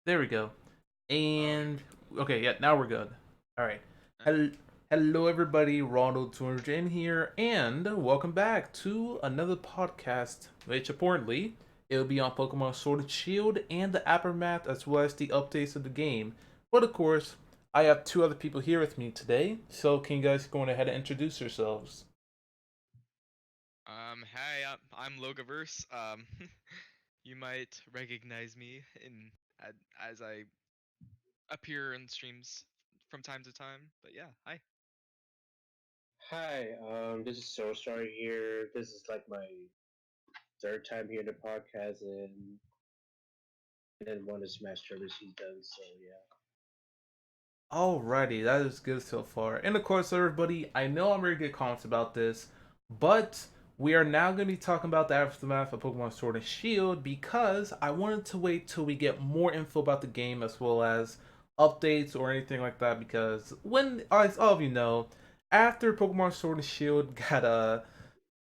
There we go. Oh, okay. And okay, yeah, now we're good. All right. Uh, Hello, everybody. Ronald 200 in here, and welcome back to another podcast. Which, importantly, it'll be on Pokemon Sword and Shield and the aftermath, as well as the updates of the game. But of course, I have two other people here with me today. So, can you guys go ahead and introduce yourselves? hey, I'm Logaverse. You might recognize me as I appear in streams from time to time. But yeah, hi. Hi, this is Soulstar here. This is like my third time here in the podcast, and then one of Smash Brothers he's done. So yeah. Alrighty, that is good so far. And of course, everybody, I know I'm ready to get comments about this, but we are now going to be talking about the aftermath of Pokemon Sword and Shield because I wanted to wait till we get more info about the game as well as updates or anything like that. Because when, as all of you know, after Pokemon Sword and Shield got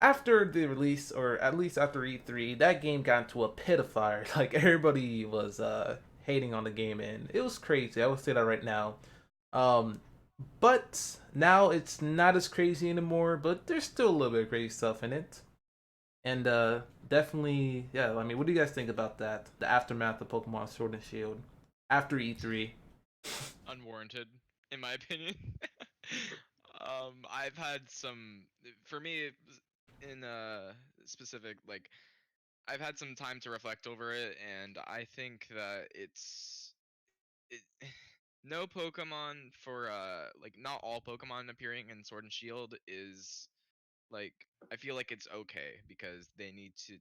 after the release, or at least after E3, that game got into a pit of fire. Like everybody was hating on the game, and it was crazy. I will say that right now. Um, but now it's not as crazy anymore, but there's still a little bit of crazy stuff in it. And definitely, yeah, I mean, what do you guys think about that? The aftermath of Pokemon Sword and Shield after E3. Unwarranted, in my opinion. I've had some. For me, in specific, like I've had some time to reflect over it, and I think that it, no Pokemon for like not all Pokemon appearing in Sword and Shield is like I feel like it's okay because they needed to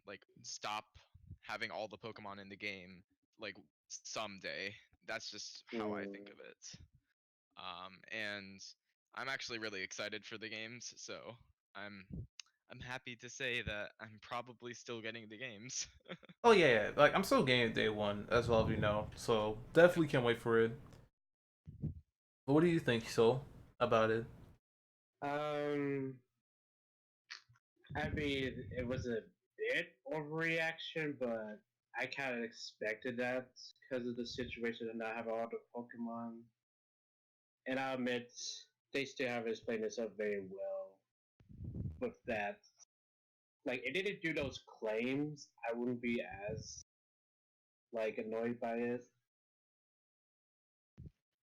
like stop having all the Pokemon in the game like someday. That's just how I think Mm. of it. And I'm actually really excited for the games, so I'm I'm happy to say that I'm probably still getting the games. Oh yeah, yeah, like I'm still getting it day one, as well as you know, so Yep. definitely can't wait for it. But what do you think, so about it? Um, I mean, it was a bit overreaction, but I kind of expected that because of the situation and not having all the Pokemon. And I admit they still haven't explained this up very well with that. Like, if they didn't do those claims, I wouldn't be as like annoyed by it.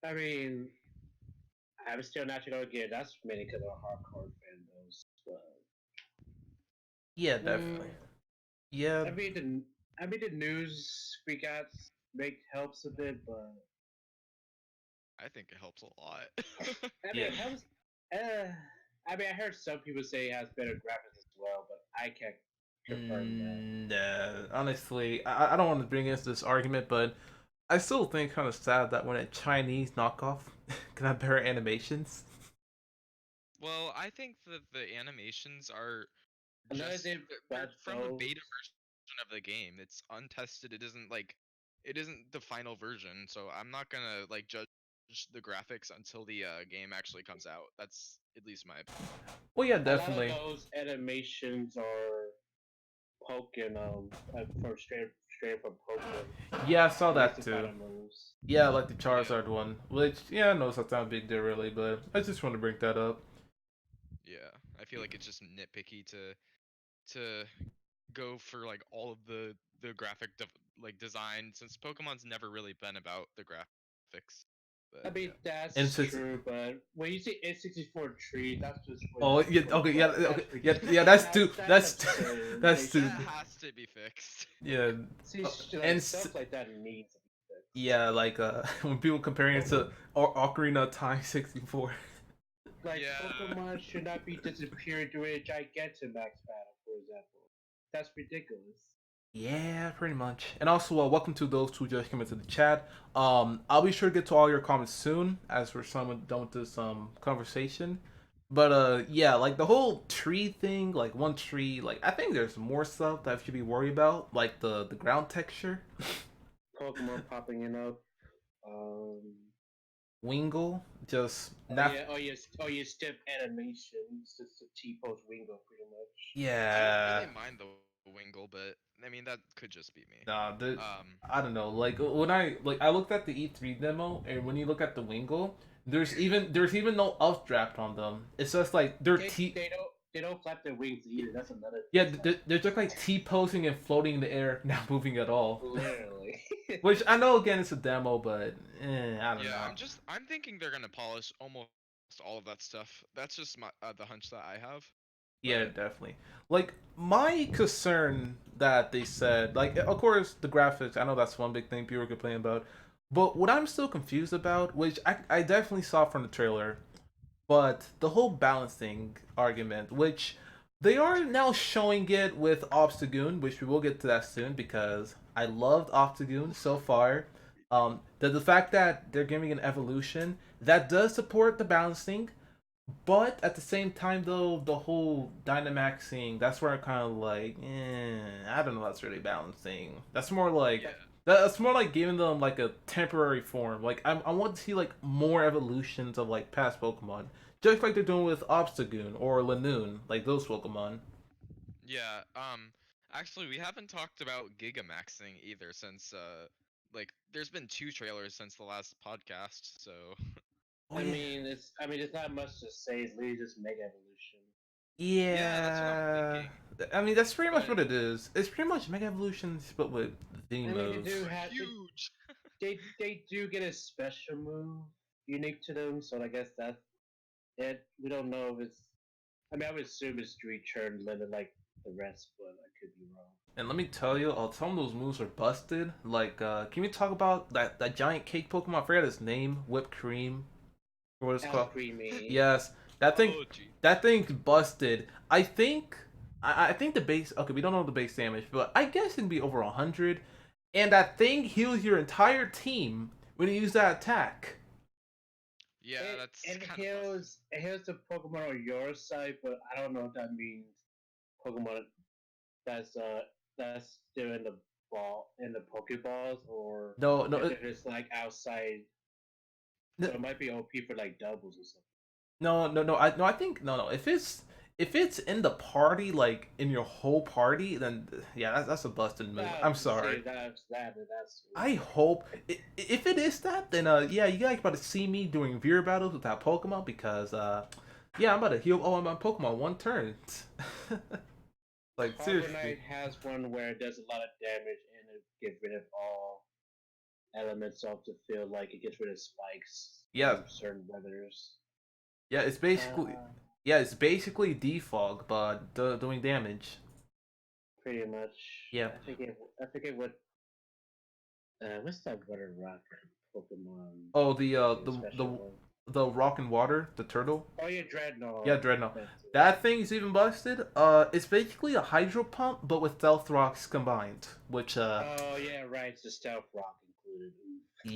I mean, I'm still not gonna get that's mainly because of hardcore fandoms. But Yeah, mm, definitely. Yeah, I mean the news we got make helps a bit, but I think it helps a lot. I mean yeah. it helps. Uh, I mean I heard some people say it has better graphics as well, but I can't confirm that. Nah, honestly, I don't want to bring into this argument, but I still think kind of sad that when a Chinese knockoff can have better animations. Well, I think that the animations are Another just thing they're about from a beta those, version of the game. It's untested. It isn't the final version, so I'm not gonna like judge the graphics until the game actually comes out. That's at least my opinion. Well, yeah, a lot of definitely. those animations are poking from straight from poking, Yeah, I saw at least that the too. final moves. Yeah, like the Yeah, Charizard one, which yeah, I know that's not a big deal really, but I just want to bring that up. yeah. I feel like it's just nitpicky to go for like all of the like design since Pokemon's never really been about the graphics. But I mean, yeah. And that's since true, but when you say N64 tree, that's just when oh that's yeah, okay, yeah, but okay, that's yeah, yeah, that's too, that's that's absurd. that's They too, That has to be fixed. yeah, see and like stuff like that needs to be fixed. yeah, like when people comparing it to Ocarina of Time 64. Like Yeah. Pokemon should not be disappearing during a Gigantamax battle, for example. That's ridiculous. Yeah, pretty much. And also, welcome to those who just came into the chat. I'll be sure to get to all your comments soon as we're somewhat done with this conversation. But yeah, like the whole tree thing, like one tree, like I think there's more stuff that I should be worried about, like the ground texture. Pokemon popping it up. Um, Wingle, just Oh not. yeah, oh you step animations, just a T-pose wingo, pretty much. I don't really Yeah, mind the Wingle, but I mean that could just be me. nah, Um, I don't know. Like when I looked at the E3 demo, and when you look at the Wingle, there's even no updraft on them. It's just like they're They T. they don't they don't flap their wings either. That's another Yeah, downside. they're just like T posing and floating in the air, not moving at all. Literally. Which I know again it's a demo, but I don't yeah, know. I'm thinking they're gonna polish almost all of that stuff. That's just my the hunch that I have. Yeah, But definitely. Like my concern that they said, like of course the graphics, I know that's one big thing people are complaining about. But what I'm still confused about, which I definitely saw from the trailer, but the whole balancing argument, which they are now showing it with Obstagoon, which we will get to that soon because I loved Obstagoon so far. The fact that they're giving an evolution that does support the balancing, but at the same time, though, the whole Dynamaxing, that's where I'm kind of like, I don't know. That's really balancing. yeah, That's more like giving them like a temporary form. Like I want to see like more evolutions of like past Pokemon, just like they're doing with Obstagoon or Lanoon, like those Pokemon. yeah. Actually, we haven't talked about Gigamaxing either since like there's been two trailers since the last podcast. So Oh I yeah, mean, it's not much to say. It's literally just Mega Evolution. yeah, that's what I'm yeah. thinking. I mean, that's pretty much But what it is. It's pretty much Mega Evolutions, but with the I mean, they moves. do they're have huge. they do get a special move unique to them, so I guess that's it. We don't know if it's. I mean, I would assume it's return limit like the rest, but I could be wrong. And let me tell you, some of those moves are busted. Like, can we talk about that giant cake Pokemon? I forgot his name. Whipped cream, or what it's Al called. Creamy. Yes, that thing. Oh, gee. That thing's busted. I think. I think the base. Okay, we don't know the base damage, but I guess it'd be over 100. And that thing heals your entire team when you use that attack. Yeah, It that's it kind of busted. heals it heals the Pokemon on your side, but I don't know if that means Pokemon that's still in the ball in the Pokeballs or No, no, if it's like outside. So it might be OP for like doubles or something. no. I think no. If it's in the party, like in your whole party, then yeah, that's a busted move. I'm sorry. See, that's I hope if it is that, then yeah, you guys about to see me doing Veer battles with that Pokemon because yeah, I'm about to heal all of my Pokemon one turn. Like seriously. Carbonite has one where it does a lot of damage and it gets rid of all elements of the field, like it gets rid of spikes Yeah, from certain weathers. yeah, Uh, it's basically defog, but doing damage. Pretty much. Yeah. I forget what what's that water rock Pokemon Oh, special one? the rock and water, the turtle. Oh yeah, Yeah, Dreadnought. Dreadnought. That's it. That thing is even busted. It's basically a Hydro Pump, but with Stealth Rocks combined. Which, Oh yeah, right. It's the Stealth Rock included.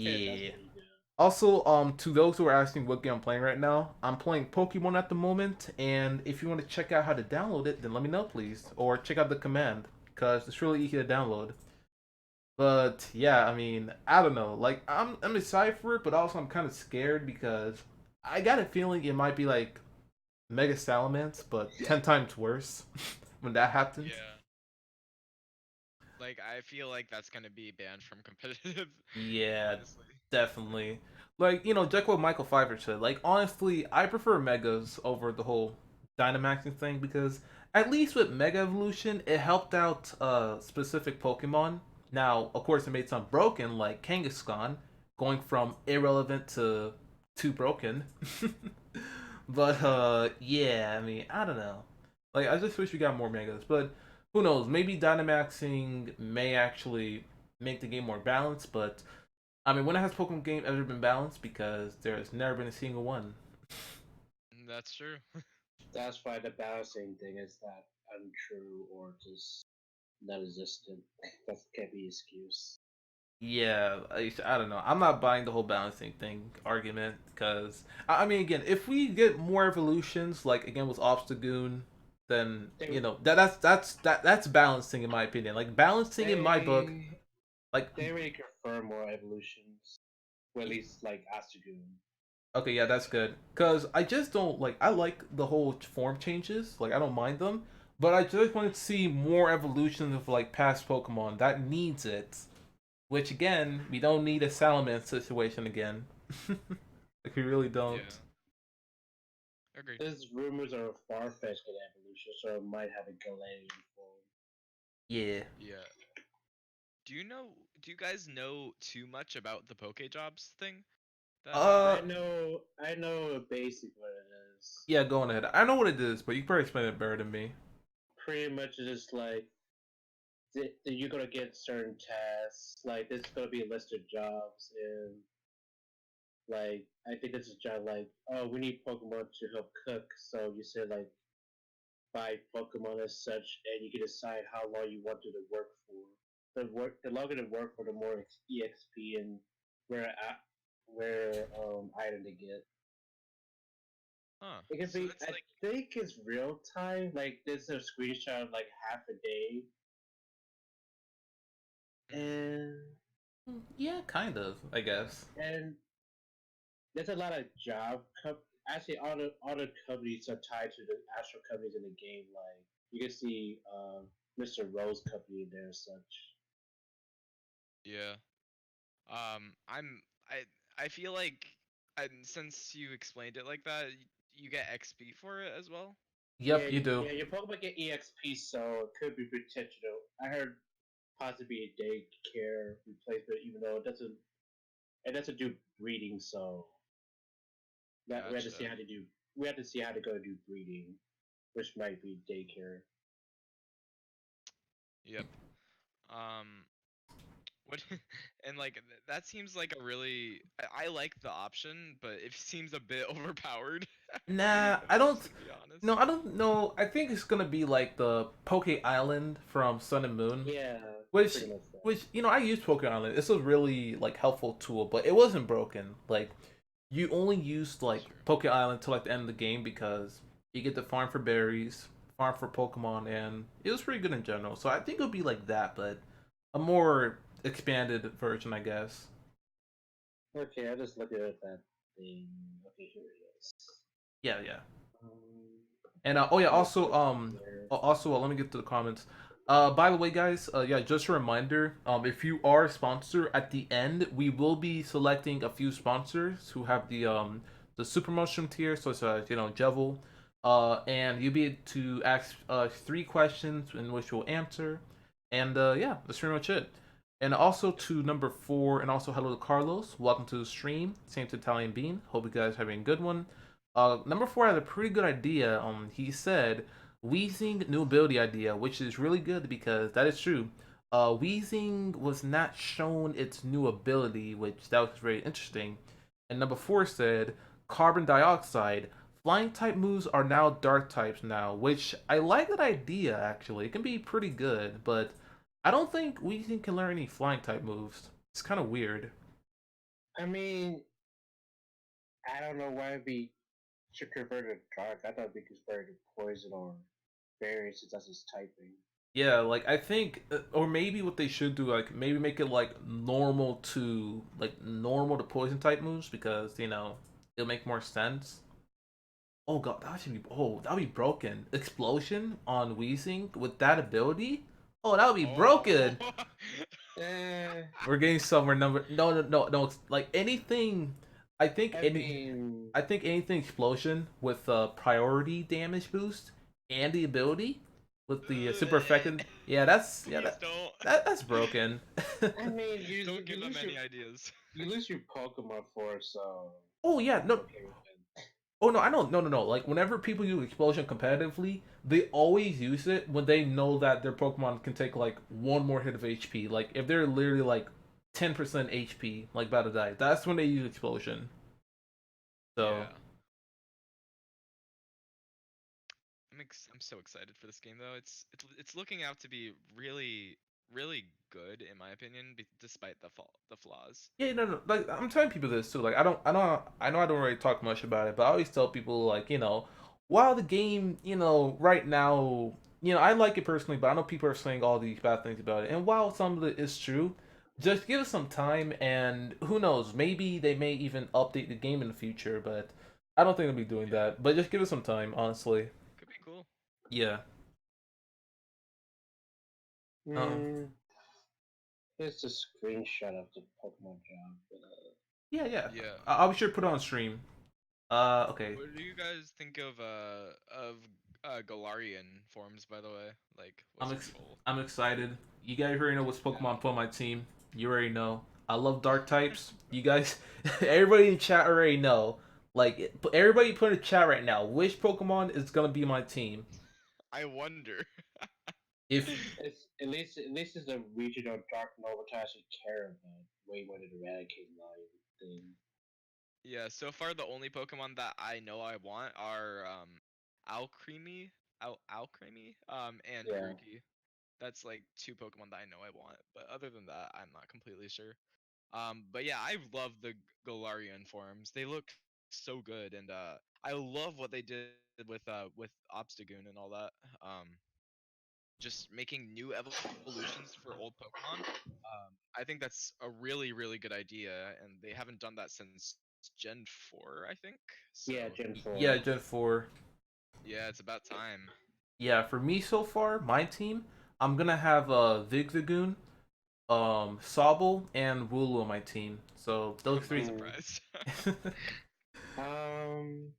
That's yeah. pretty good. Also, to those who are asking what game I'm playing right now, I'm playing Pokemon at the moment. And if you want to check out how to download it, then let me know, please, or check out the command, cause it's really easy to download. But yeah, I mean, I don't know. Like, I'm excited for it, but also I'm kind of scared because I got a feeling it might be like Mega Salamence, but 10 times worse when that happens. Yeah. Like I feel like that's gonna be banned from competitive. Yeah, Honestly. definitely. Like, check what Michael Pfeiffer said. Like, honestly, I prefer Megas over the whole Dynamaxing thing because at least with Mega Evolution, it helped out specific Pokemon. Now, of course, it made some broken, like Kangaskhan, going from irrelevant to too broken. But yeah, I mean, I don't know. Like, I just wish we got more Megas, but who knows? Maybe Dynamaxing may actually make the game more balanced, but I mean, when has Pokemon game ever been balanced? Because there's never been a single one. That's true. That's why the balancing thing is that untrue or just non-existent. That can't be excuse. Yeah, I don't know. I'm not buying the whole balancing thing argument because I mean, again, if we get more evolutions, like again with Obstagoon, then They that's balancing in my opinion. Like balancing in my book, they like they really confirm more evolutions. Well, at least like Astagoon. Okay, yeah, that's good. Cause I just don't like. I like the whole form changes. Like I don't mind them, but I just want to see more evolution of like past Pokemon. That needs it. Which again, we don't need a Salamence situation again. Like we really don't. Yeah, agreed. These rumors are far fetched in evolution, so it might have a Galarian form. Yeah. Yeah. Do you know? Do you guys know too much about the Poke Jobs thing? That Uh. I know basic what it is. Yeah. Go on ahead. I know what it is, but you can probably explain it better than me. Pretty much just like you're gonna get certain tasks. Like there's gonna be a list of jobs, and like I think this is a job like, oh, we need Pokemon to help cook. So you say like buy Pokemon as such, and you can decide how long you want it to work for. The longer they work for, the more EXP and rare item to get. huh? It could So be. that's I like think it's real time. Like there's a screenshot of like half a day, mhm. and Yeah, kind of. I guess. and there's a lot of actually all the companies are tied to the actual companies in the game. Like you can see Mr. Rose company in there and such. Yeah. I'm I feel like since you explained it like that, you get XP for it as well. Yeah, Yep, you do. yeah, your Pokemon get EXP, so it could be potential. I heard possibly a daycare replacement, even though it doesn't do breeding, so that we have to see Gotcha. how to do. We have to see how to go do breeding, which might be daycare. Yep. Um, what and like that seems like a really I like the option, but it seems a bit overpowered. Nah, If I I'm don't. just gonna be honest. No, I don't know. I think it's gonna be like the Poke Island from Sun and Moon, Yeah, which, pretty much that. I used Poke Island. It's a really like helpful tool, but it wasn't broken. Like you only used That's like true. Poke Island till like the end of the game because you get to farm for berries, farm for Pokemon, and it was pretty good in general. So I think it would be like that, but a more expanded version, I guess. Okay, I just looked at that thing. Okay, here it is. Yeah, yeah. Um, And oh yeah, let's also look here. let me get to the comments. By the way, guys, yeah, just a reminder. If you are a sponsor, at the end we will be selecting a few sponsors who have the super mushroom tier, so it's Jevil, and you'll be able to ask 3 questions in which we'll answer, and yeah, that's pretty much it. And also Yep. to number 4, and also hello to Carlos. Welcome to the stream. Same to Italian Bean. Hope you guys are having a good one. Number 4 had a pretty good idea. He said Weezing new ability idea, which is really good because that is true. Weezing was not shown its new ability, which that was very interesting. And number 4 said carbon dioxide. Flying type moves are now dark types now, which I like that idea actually. It can be pretty good, but I don't think Weezing can learn any flying type moves. It's kind of weird. I mean, I don't know why we should convert it to dark. I thought we could convert it to poison or berry since that's his typing. Yeah, like I think, or maybe what they should do, like maybe make it normal to poison type moves because it'll make more sense. Oh god, that would be broken. Explosion on Weezing with that ability. Oh, that would be Oh. broken. Eh, We're getting somewhere. Number no no no no. It's like anything. I think I any. mean, I think anything explosion with priority damage boost and the ability with the super effective. Yeah, Please don't. that's broken. I mean, Don't give them any ideas. you lose your Pokemon for it, so Oh yeah, I'm no. okay with it. Oh no, I know. No, no, no. Like whenever people use explosion competitively, they always use it when they know that their Pokemon can take like one more hit of HP. Like if they're literally like 10% HP, like about to die. That's when they use explosion. So Yeah. I'm so excited for this game though. It's looking out to be really good in my opinion, despite the flaws. yeah, no, no. Like I'm telling people this too. Like I know I don't really talk much about it, but I always tell people like while the game right now I like it personally, but I know people are saying all these bad things about it, and while some of it is true, just give us some time, and who knows? Maybe they may even update the game in the future, but I don't think they'll be doing Yeah, that. But just give us some time, honestly. could be cool. Yeah. Um. Hmm. Here's a screenshot of the Pokemon job. Yeah, yeah. Yeah. I'll be sure to put it on stream. Okay. What do you guys think of Galarian forms, by the way? Like, I'm what's your ex- goal? I'm excited. You guys already know which Yeah. Pokemon put on my team. You already know. I love dark types. You guys, everybody in chat already know. Like everybody put in the chat right now. Which Pokemon is gonna be my team? I wonder. If It's at least it's a regional dark novel to actually care about way more than eradicating volume thing. Yeah, so far the only Pokemon that I know I want are Alcremie, Alcremie, and Yeah. Grookey. That's like two Pokemon that I know I want, but other than that, I'm not completely sure. But yeah, I love the Galarian forms. They look so good, and I love what they did with Obstagoon and all that. Just making new evolutions for old Pokemon. I think that's a really good idea, and they haven't done that since Gen 4, I think. Yeah, So Gen yeah, 4. Gen 4. yeah, it's about time. Yeah, for me so far, my team, I'm gonna have Vigzagoon, Sobble, and Wooloo on my team. So those I'm not three. Hmm. surprised. Um,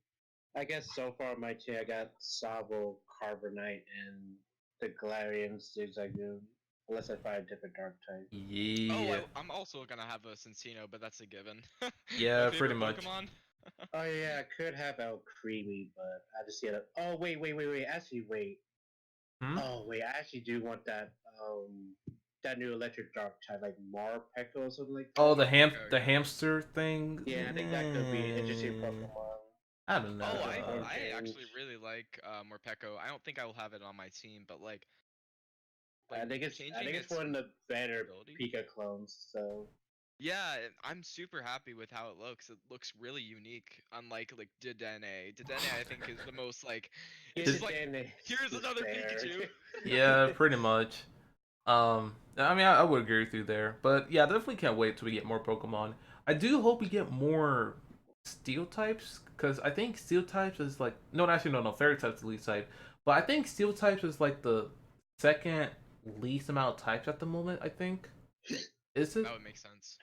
I guess so far my team I got Sabo, Carbonite, and the Galarian Zigzagoon. Unless I find a different dark type. Oh, Yeah, I'm also gonna have a Cinccino, but that's a given. My yeah, pretty favorite much. Pokemon. Oh yeah, I could have El Creamy, but I just get it. Oh wait. Actually, wait. Hmm? Oh wait, I actually do want that new electric dark type like Marpeco or something like Oh, that. Morpeko, the yeah. hamster thing. Yeah, I think that could be an interesting Pokemon I don't Oh, with the I form know. I change. actually really like Morpeko. I don't think I will have it on my team, but like I changing think it's its one of the better ability. Pika clones. So Yeah, I'm super happy with how it looks. It looks really unique, unlike like Dedenne. Dedenne, I think, is the most like, it's yeah, just Did, like, then here's another despair. Pikachu. yeah, pretty much. I mean, I would agree with you there, but yeah, definitely can't wait till we get more Pokemon. I do hope we get more Steel types, because I think Steel types is like no, actually no, Fairy types the least type, but I think Steel types is like the second least amount of types at the moment. I think is it? That would make sense.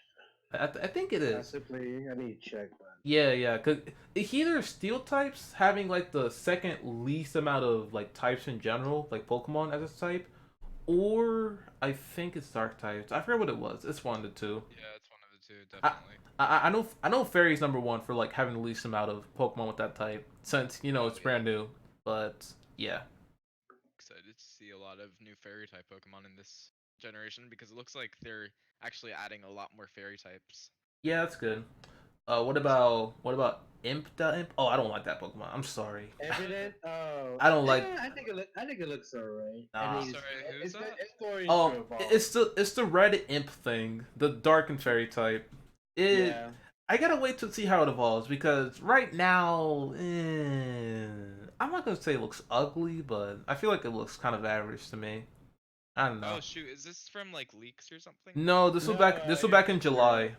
I think it is. Possibly, I need to check, but Yeah, yeah, because it's either Steel types having like the second least amount of like types in general, like Pokemon as a type, or I think it's Dark types. I forget what it was. It's one of the two. Yeah, it's one of the two, I, definitely. I know Fairy's number one for like having the least amount of Pokemon with that type since Oh it's yeah. brand new. But yeah, Excited to see a lot of new fairy type Pokemon in this generation because it looks like they're actually adding a lot more fairy types. yeah, that's good. So What about Imp? Imp? Oh, I don't like that Pokemon. I'm sorry. evident. Oh, I don't like. yeah, I think it looks alright. I Nah. mean, sorry, who's that? it's going to evolve. It's the red Imp thing, the Dark and Fairy type. It Yeah, I gotta wait to see how it evolves because right now, I'm not gonna say it looks ugly, but I feel like it looks kind of average to me. I don't know. Oh shoot, is this from like leaks or something? No, this no, was back in it's true. July.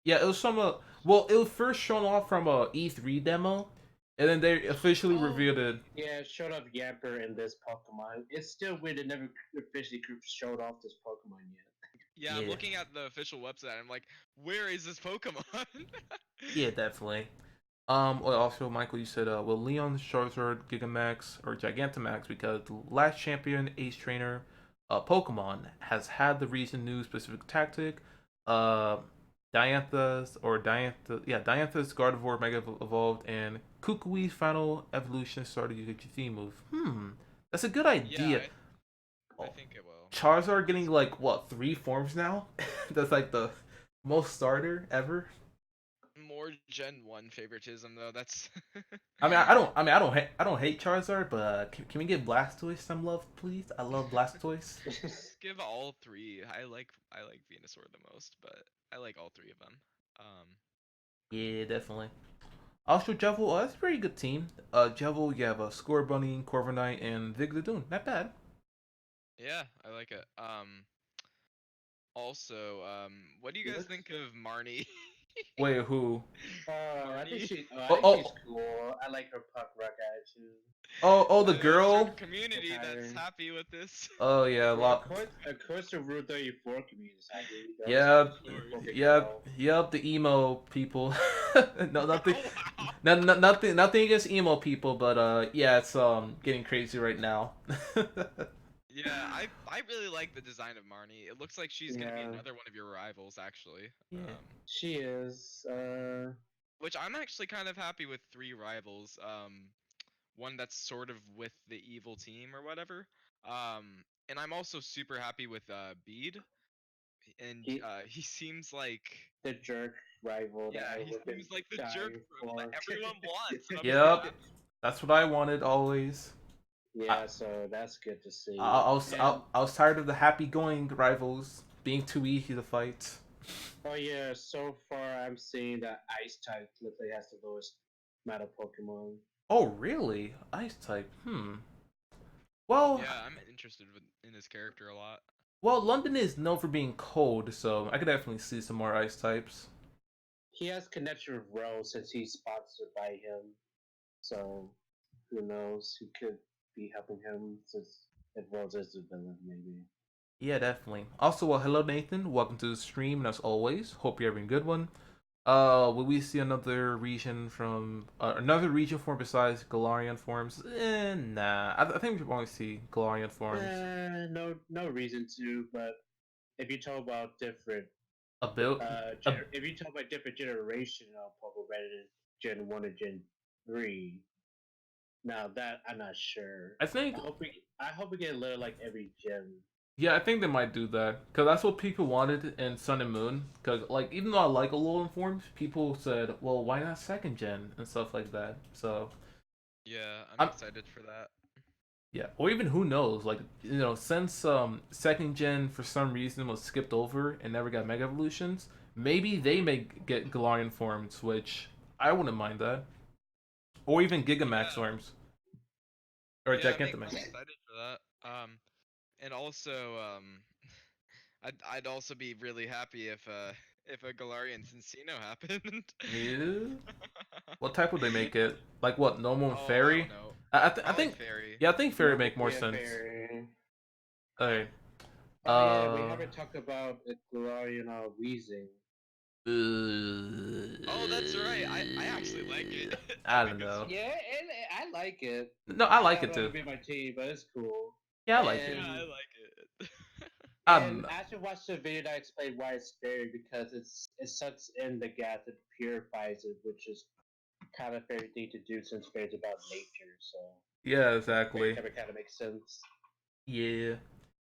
Yeah, it was from a well, it was first shown off from a E3 demo, and then they officially Oh, revealed it. Yeah, it showed up Yamper in this Pokemon. It's still weird they never officially showed off this Pokemon yet. yeah, I'm Yeah, looking at the official website. I'm like, where is this Pokemon? yeah, definitely. Well, also, Michael, you said, will Leon Charizard Gigamax or Gigantamax because the last champion Ace Trainer, Pokemon has had the recent new specific tactic, uh, Diantha's Gardevoir Mega Evolved, and Kukui's final evolution started using your theme move. That's a good Yeah, idea. I Oh, think it will. Charizard getting Because like what 3 forms now? That's like the most starter ever. more Gen 1 favoritism though. That's I don't hate Charizard, but can we give Blastoise some love, please? I love Blastoise. just give all three. I like Venusaur the most, but I like all three of them. Um, Yeah, definitely. Also, Jevil, that's a pretty good team. Jevil, you have a Scorbunny, Corviknight, and Vigladoon. Not bad. yeah, I like it. Also, what do you guys think of Marnie? Wait, who? Marnie. I Oh, think she's oh, cool. I like her punk rock attitude. oh, the I know a certain girl. community that's Entire. happy with this. Oh yeah, a Well, lot. of course, the Rule 34 community is happy. They're always happy Yeah, to see a Pokemon yep, girl. yep. The emo people. No, nothing, Oh wow. nothing against emo people, but yeah, it's getting crazy right now. Yeah, I really like the design of Marnie. It looks like she's gonna be Yeah, another one of your rivals, actually. Yeah. she is. Which I'm actually kind of happy with three rivals. One that's sort of with the evil team or whatever. And I'm also super happy with Bede, and He, he seems like the jerk rival that yeah, he everyone's been seems like the jerk dying rival that for. everyone wants, and I'm so Yep, happy. that's what I wanted always. I, Yeah, so that's good to I, see. I was I, And I was tired of the happy-going rivals being too easy to fight. oh yeah, so far I'm seeing that Ice type literally has the lowest amount of Pokemon. Oh really? Ice type. Hmm. Well, Yeah, I'm interested in his character a lot. London is known for being cold, so I could definitely see some more ice types. He has connection with Rose since he's sponsored by him. So who knows? Who could be helping him since if Rose is the villain, maybe. Yeah, definitely. Also, hello Nathan. Welcome to the stream, and as always, hope you're having a good one. Will we see another region form besides Galarian forms? Nah. I think we only see Galarian forms. No reason to. But if you talk about different, A build, a, if you talk about different generation of Pokemon rather than Gen 1 and Gen 3, now that I'm not sure. I think, I hope we get a little like every gen. yeah, I think they might do that because that's what people wanted in Sun and Moon. Because like, even though I like Alolan forms, people said, "Well, why not second gen and stuff like that?" So Yeah, I'm I'm excited for that. yeah, or even who knows? Like since second gen for some reason was skipped over and never got Mega Evolutions, maybe they may get Galarian forms, which I wouldn't mind that, or even Gigamax Yeah, forms or yeah, I'm Gigantamax. excited for that. And also, I'd also be really happy if a Galarian Cincino happened. Yeah. What type would they make it? Like what? Normal and Oh, I don't fairy? know. I I like think Fairy. yeah, I think fairy Normal make more Clear sense. Fairy. Okay. Oh yeah, we Uh. haven't talked about the Galarian Wheezing. Oh, that's right. I actually like it. I I think don't it's know. Yeah, and I like it. No, I I like don't it know to too. be my team, but it's cool. Yeah, I like it. yeah, I And like it. I don't know. I should watch the video that explained why it's fairy because it sucks in the gas and purifies it, which is kind of fairy thing to do since fairy's about nature. So Yeah, fairy exactly. kind of makes sense. Yeah.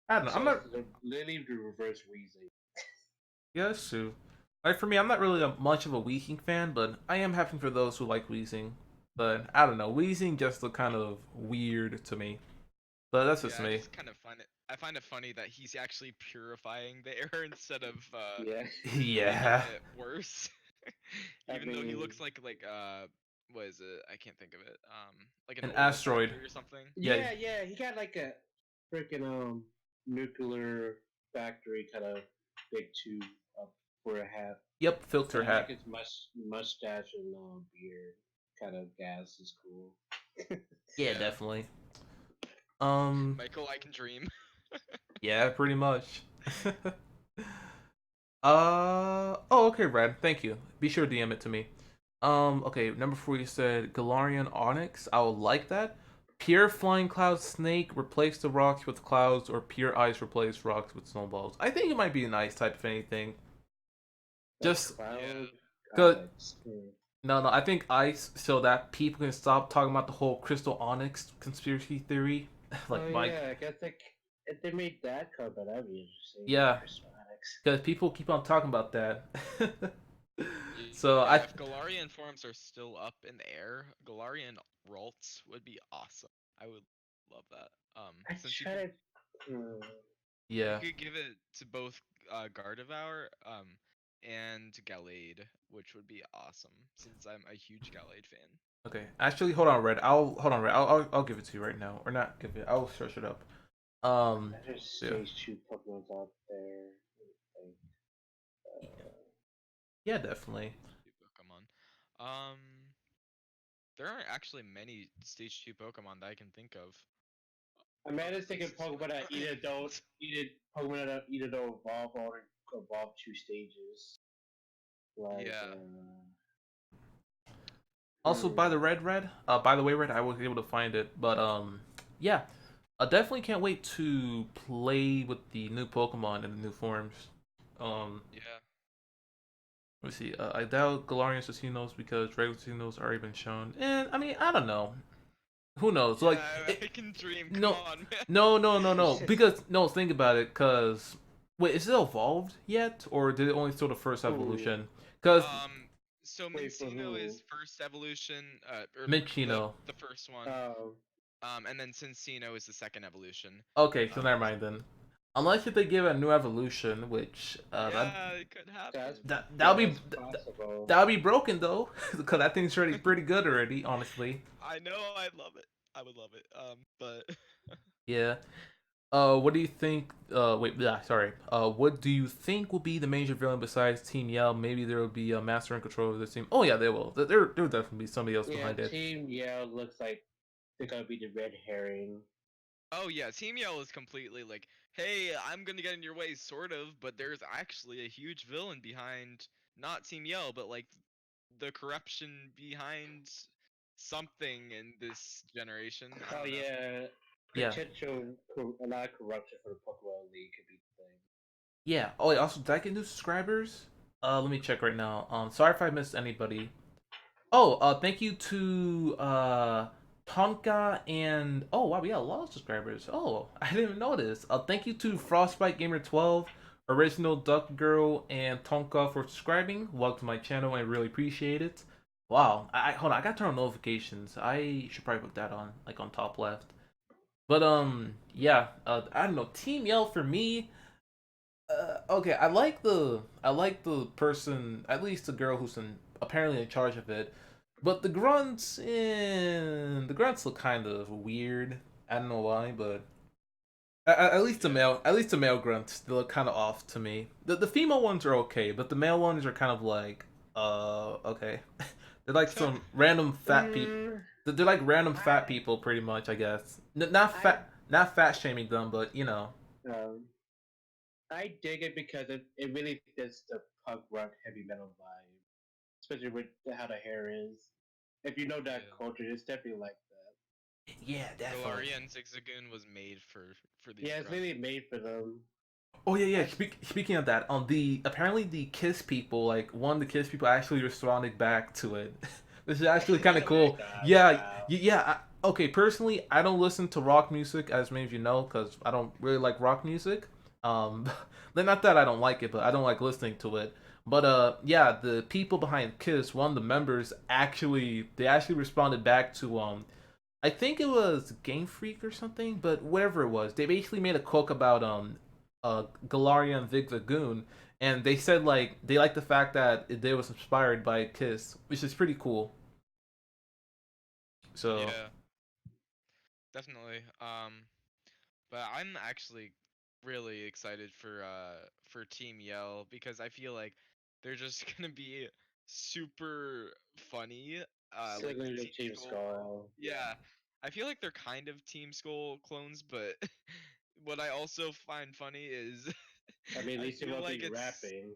I don't know. I'm So it's not. literally the reverse Wheezing. Yeah, that's true. Like for me, I'm not really much of a Weezing fan, but I am happy for those who like Weezing. But I don't know, Weezing just look kind of weird to me. But that's just Yeah, I me. just kind of find it. I find it funny that he's actually purifying the air instead of Yeah, making Yeah. it worse. I Even though he mean, looks like what is it? I can't think of it. Like an An oil asteroid. factory or something. Yeah. yeah, he got like a freaking nuclear factory kind of big tube up for a hat. Yep. Filter And I like hat. his mustache and beard. Kind of gas is cool. Yeah, Yeah, definitely. Um. Michael, I can dream. Yeah, pretty much. Oh, okay, Red. Thank you. Be sure to DM it to me. Okay, number 4 you said Galarian Onyx. I would like that. Pure Flying Cloud Snake replace the rocks with clouds, or Pure Ice replace rocks with snowballs. I think it might be an ice type, if anything. A Just cloud Yeah, good. Onyx. No, I think ice so that people can stop talking about the whole Crystal Onyx conspiracy theory. Oh Like Mike. yeah, I guess if they made that card, that'd be interesting. Yeah, Crystal Onyx. because people keep on talking about that. So yeah. I If Galarian forms are still up in the air, Galarian Ralts would be awesome. I would love that. I Since try to. Hmm. you yeah. could give it to both Gardevoir and Gallade, which would be awesome since I'm a huge Gallade fan. Okay. Actually, hold on, Red. I'll give it to you right now, or not give it. I'll search it up. There's Yeah. stage 2 Pokemon out there. Yeah, definitely. Stage 2 Pokemon. Um, there aren't actually many Stage 2 Pokemon that I can think of. I mean, I Oh, just thinking this is Pokemon that Pokemon that either don't evolve or evolve 2 stages. Like, yeah. Also, by the hmm. red, by the way, red, I was able to find it, but yeah, I definitely can't wait to play with the new Pokemon and the new forms. Um, Yeah. let's see. I doubt Galarian Assassinos because regular Assassinos already been shown, and I mean, I don't know. Who knows? Yeah, Like, I it, can dream. Come no, on, man. no. Because no, think about it. Cause wait, is it evolved yet, or did it only still the first Who? evolution? Cause Um, so Wait for Mincino who? is first evolution, or the Minccino. the first one. Um, And then Cincino is the second evolution. Okay, so Um, never mind then. Unless if they give it a new evolution, which yeah, it could happen. that's that'll that's be possible. that'll be broken though, because that thing's already pretty good already, honestly. I know, I'd love it. I would love it. But Yeah. What do you think? Wait, yeah, sorry. What do you think will be the major villain besides Team Yell? Maybe there will be a master and control of the team. Oh yeah, they will. There will definitely be somebody else Yeah, behind it. Team Yell looks like they're gonna be the red herring. oh yeah, Team Yell is completely like, hey, I'm gonna get in your way, sort of, but there's actually a huge villain behind not Team Yell, but like the corruption behind something in this generation. I Oh don't know. yeah, Yeah, a lot of corruption for the Pokemon League could be the thing. yeah. Oh, yeah, also, did I get new subscribers? Let me check right now. Sorry if I missed anybody. Oh, thank you to Tonka and oh wow, we got a lot of subscribers. Oh, I didn't even notice. Thank you to Frostbite Gamer 12, Original Duck Girl, and Tonka for subscribing. Welcome to my channel. I really appreciate it. Wow, hold on. I got to turn on notifications. I should probably put that on, like on top left. But yeah. I don't know. Team Yell for me. Okay, I like the person, at least the girl who's apparently in charge of it. But the grunts look kind of weird. I don't know why, but Yeah. at least the male grunts they look kind of off to me. The female ones are okay, but the male ones are kind of like okay. They're like some random fat people. Mm, They're like random fat I people, pretty much. I guess I not fat shaming them, but you know. um I dig it because it really fits the punk rock heavy metal vibe, especially with how the hair is. If you know that Yeah. culture, it's definitely like that. Yeah, definitely. Galarian Zigzagoon was made for these Yeah, it's really grunts. made for them. Oh yeah, yeah. I Speaking of that, on the apparently the Kiss people, like one of the Kiss people actually responded back to it, which is actually kind of really cool. Yeah, wow. yeah. Okay, personally, I don't listen to rock music, as many of you know, because I don't really like rock music. Um, not that I don't like it, but I don't like listening to it. But yeah, the people behind Kiss, one of the members actually responded back to I think it was Game Freak or something, but whatever it was, they basically made a quote about Galarian and Zigzagoon, and they said like they like the fact that they was inspired by Kiss, which is pretty cool. So Yeah, definitely. But I'm actually really excited for Team Yell because I feel like they're just gonna be super funny. Like the Sibling of Team Team Skull. Skull. Yeah, I feel like they're kind of Team Skull clones, but what I also find funny is I mean, at I least they feel won't like be it's rapping.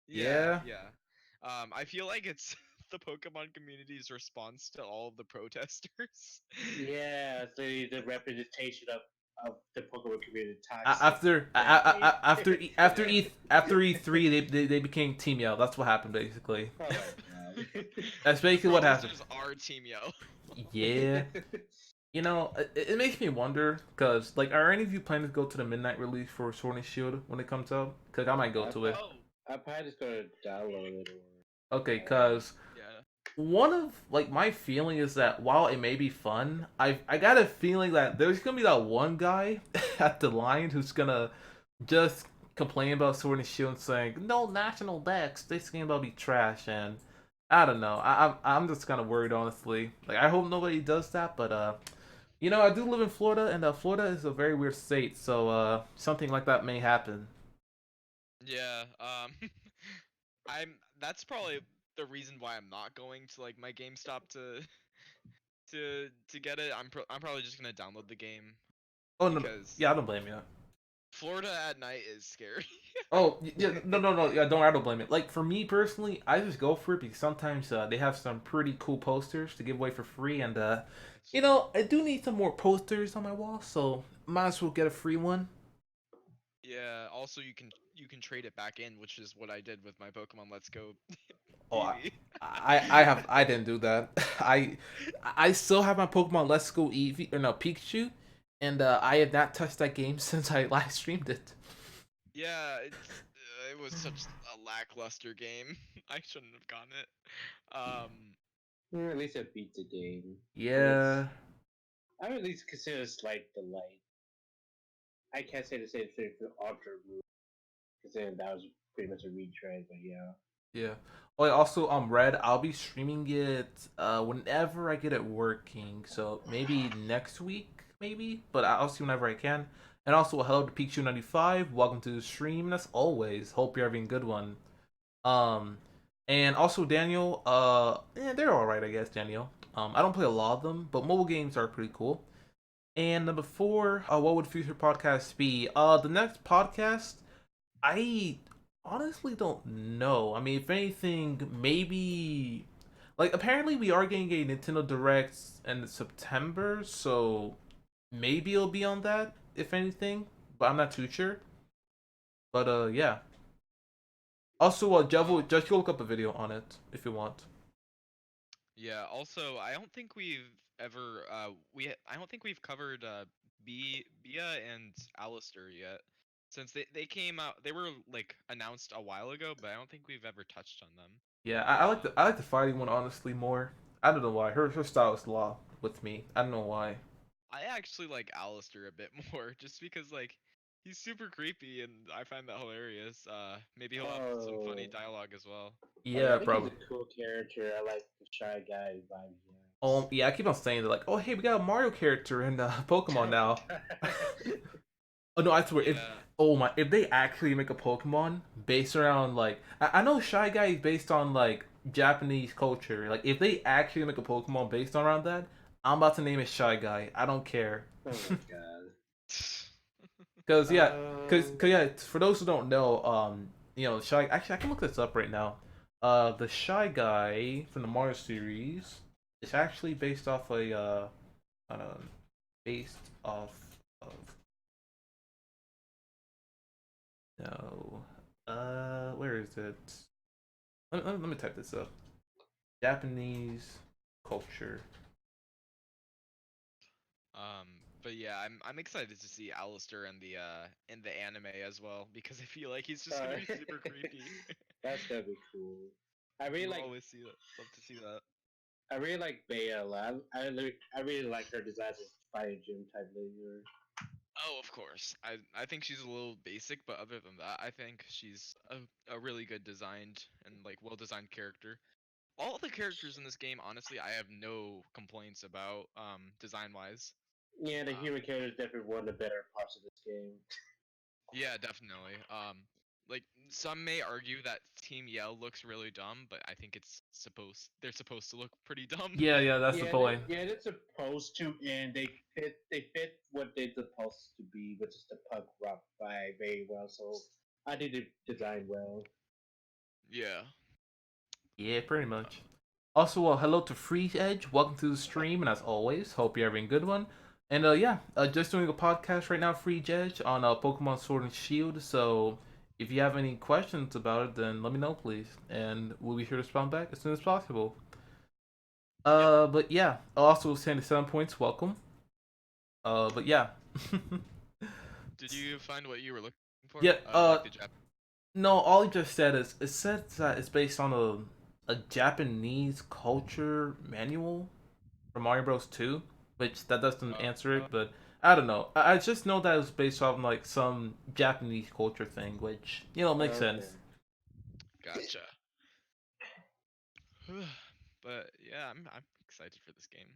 yeah, yeah, yeah. I feel like it's the Pokemon community's response to all of the protesters. Yeah, it's the representation of the Pokemon community toxic after rapping. after E3, they became Team Yell. That's what happened basically. Oh Yep. my god. That's The basically what happened. protesters are Team Yell. Yeah. You know, it makes me wonder because, like, are any of you planning to go to the midnight release for Sword and Shield when it comes out? Because I might go I to it. probably, Oh, I probably just gonna download it Okay, or because yeah. one of like my feeling is that while it may be fun, I got a feeling that there's gonna be that one guy at the line who's gonna just complain about Sword and Shield, saying no national decks. This game about to be trash, and I don't know. I'm just kind of worried, honestly. Like I hope nobody does that, but you know, I do live in Florida, and Florida is a very weird state, so something like that may happen. Yeah. I'm that's probably the reason why I'm not going to like my GameStop to get it. I'm probably just gonna download the game Oh no, no, because yeah, I don't blame you. Florida at night is scary. Oh yeah, no, no, no, yeah, don't I don't blame it. Like for me personally, I just go for it because sometimes they have some pretty cool posters to give away for free, and That's you true. know, I do need some more posters on my wall, so might as well get a free one. Yeah. Also, you can trade it back in, which is what I did with my Pokemon Let's Go Oh, Eevee. I didn't do that. I still have my Pokemon Let's Go Eevee or no Pikachu, and I have not touched that game since I live streamed it. Yeah, it was such a lackluster game. I shouldn't have gotten it. At least it beats the game. It's Yeah, I would at least consider it like the light. I can't say the same thing for Ultra Moon, considering that was pretty much a retread, but yeah. yeah. Oh, yeah, also Red. I'll be streaming it whenever I get it working. So maybe next week, maybe. But I'll see whenever I can. And also, hello to Pikachu 95. Welcome to the stream. And as always, hope you're having a good one. Um, and also Daniel, they're all right, I guess. Daniel, I don't play a lot of them, but mobile games are pretty cool. And number four, what would future podcasts be? The next podcast, I honestly don't know. I mean, if anything, maybe like apparently we are getting a Nintendo Direct in September, so maybe it'll be on that. If anything, but I'm not too sure. But yeah. Also, uh, Devil, just go look up a video on it if you want. yeah. Also, I don't think we've ever I don't think we've covered Bia and Alistair yet. Since they came out, they were like announced a while ago, but I don't think we've ever touched on them. Yeah, I like the fighting one honestly more. I don't know why. Her style is law with me. I don't know why. I actually like Alistair a bit more, just because like he's super creepy and I find that hilarious. Maybe he'll have some funny Oh, dialogue as well. oh yeah, I Yeah, think he's bro. a cool character. I like the shy guy vibe he Yeah, I keep on saying that like, oh hey, we got a Mario character in Pokemon now. has. Oh no, I swear if Yeah. oh my if they actually make a Pokemon based around like I know Shy Guy is based on like Japanese culture. Like if they actually make a Pokemon based around that, I'm about to name it Shy Guy. I don't care. Oh my god. Cause yeah, cause Um, yeah. For those who don't know, you know, Shy. Actually, I can look this up right now. The Shy Guy from the Mario series is actually based off um, based off of no, where is it? Let me type this up. Japanese culture. Um, but yeah, I'm excited to see Alistair in the anime as well because I feel like he's just uh, gonna be super creepy. that's gonna be cool. I really You like always see that. Love to see that. I really like Bea a lot. I really like her design as a fire gym type leader. Oh, of course. I think she's a little basic, but other than that, I think she's a really good designed and like well designed character. All the characters in this game, honestly, I have no complaints about design wise. Yeah, the Um, human character is definitely one of the better parts of this game. yeah, definitely. Like some may argue that Team Yell looks really dumb, but I think they're supposed to look pretty dumb. Yeah, yeah, that's the Yeah, point. yeah, they're supposed to, and they fit what they're supposed to be, which is the punk rock vibe very well. So I did the design well. Yeah. Yeah, pretty Uh, much. Also, hello to Free Edge. Welcome to the stream, and as always, hope you're having a good one. And yeah, just doing a podcast right now, Free Edge, on Pokemon Sword and Shield. So if you have any questions about it, then let me know, please, and we'll be sure to respond back as soon as possible. yep. But yeah, also 77 points. Welcome. But yeah. Did you find what you were looking for? Yeah. Like the Jap. No, all he just said is it said that it's based on a Japanese culture manual from Mario Bros. 2, which that doesn't answer Uh, it, but I don't know. I just know that it was based off like some Japanese culture thing, which you know makes Okay. sense. gotcha. But yeah, I'm excited for this game.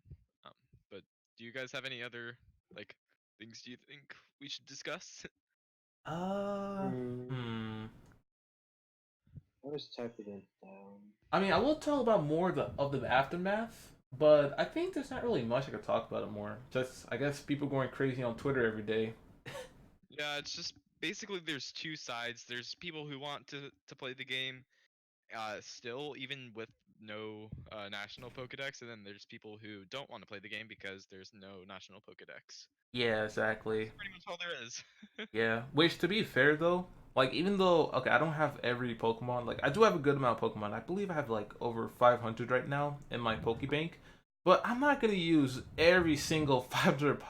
Um, but do you guys have any other like things do you think we should discuss? Uh, Mm, hmm. I was typing it down. I mean, I will talk about more of the aftermath, but I think there's not really much I could talk about it more. Just I guess people going crazy on Twitter every day. Yeah, it's just basically there's two sides. There's people who want to play the game, still even with no national Pokedex, and then there's people who don't want to play the game because there's no national Pokedex. Yeah, That's exactly. pretty much all there is. Yeah. Which, to be fair though, like even though okay, I don't have every Pokemon. Like I do have a good amount of Pokemon. I believe I have like over 500 right now in my Pokebank. But I'm not gonna use every single 500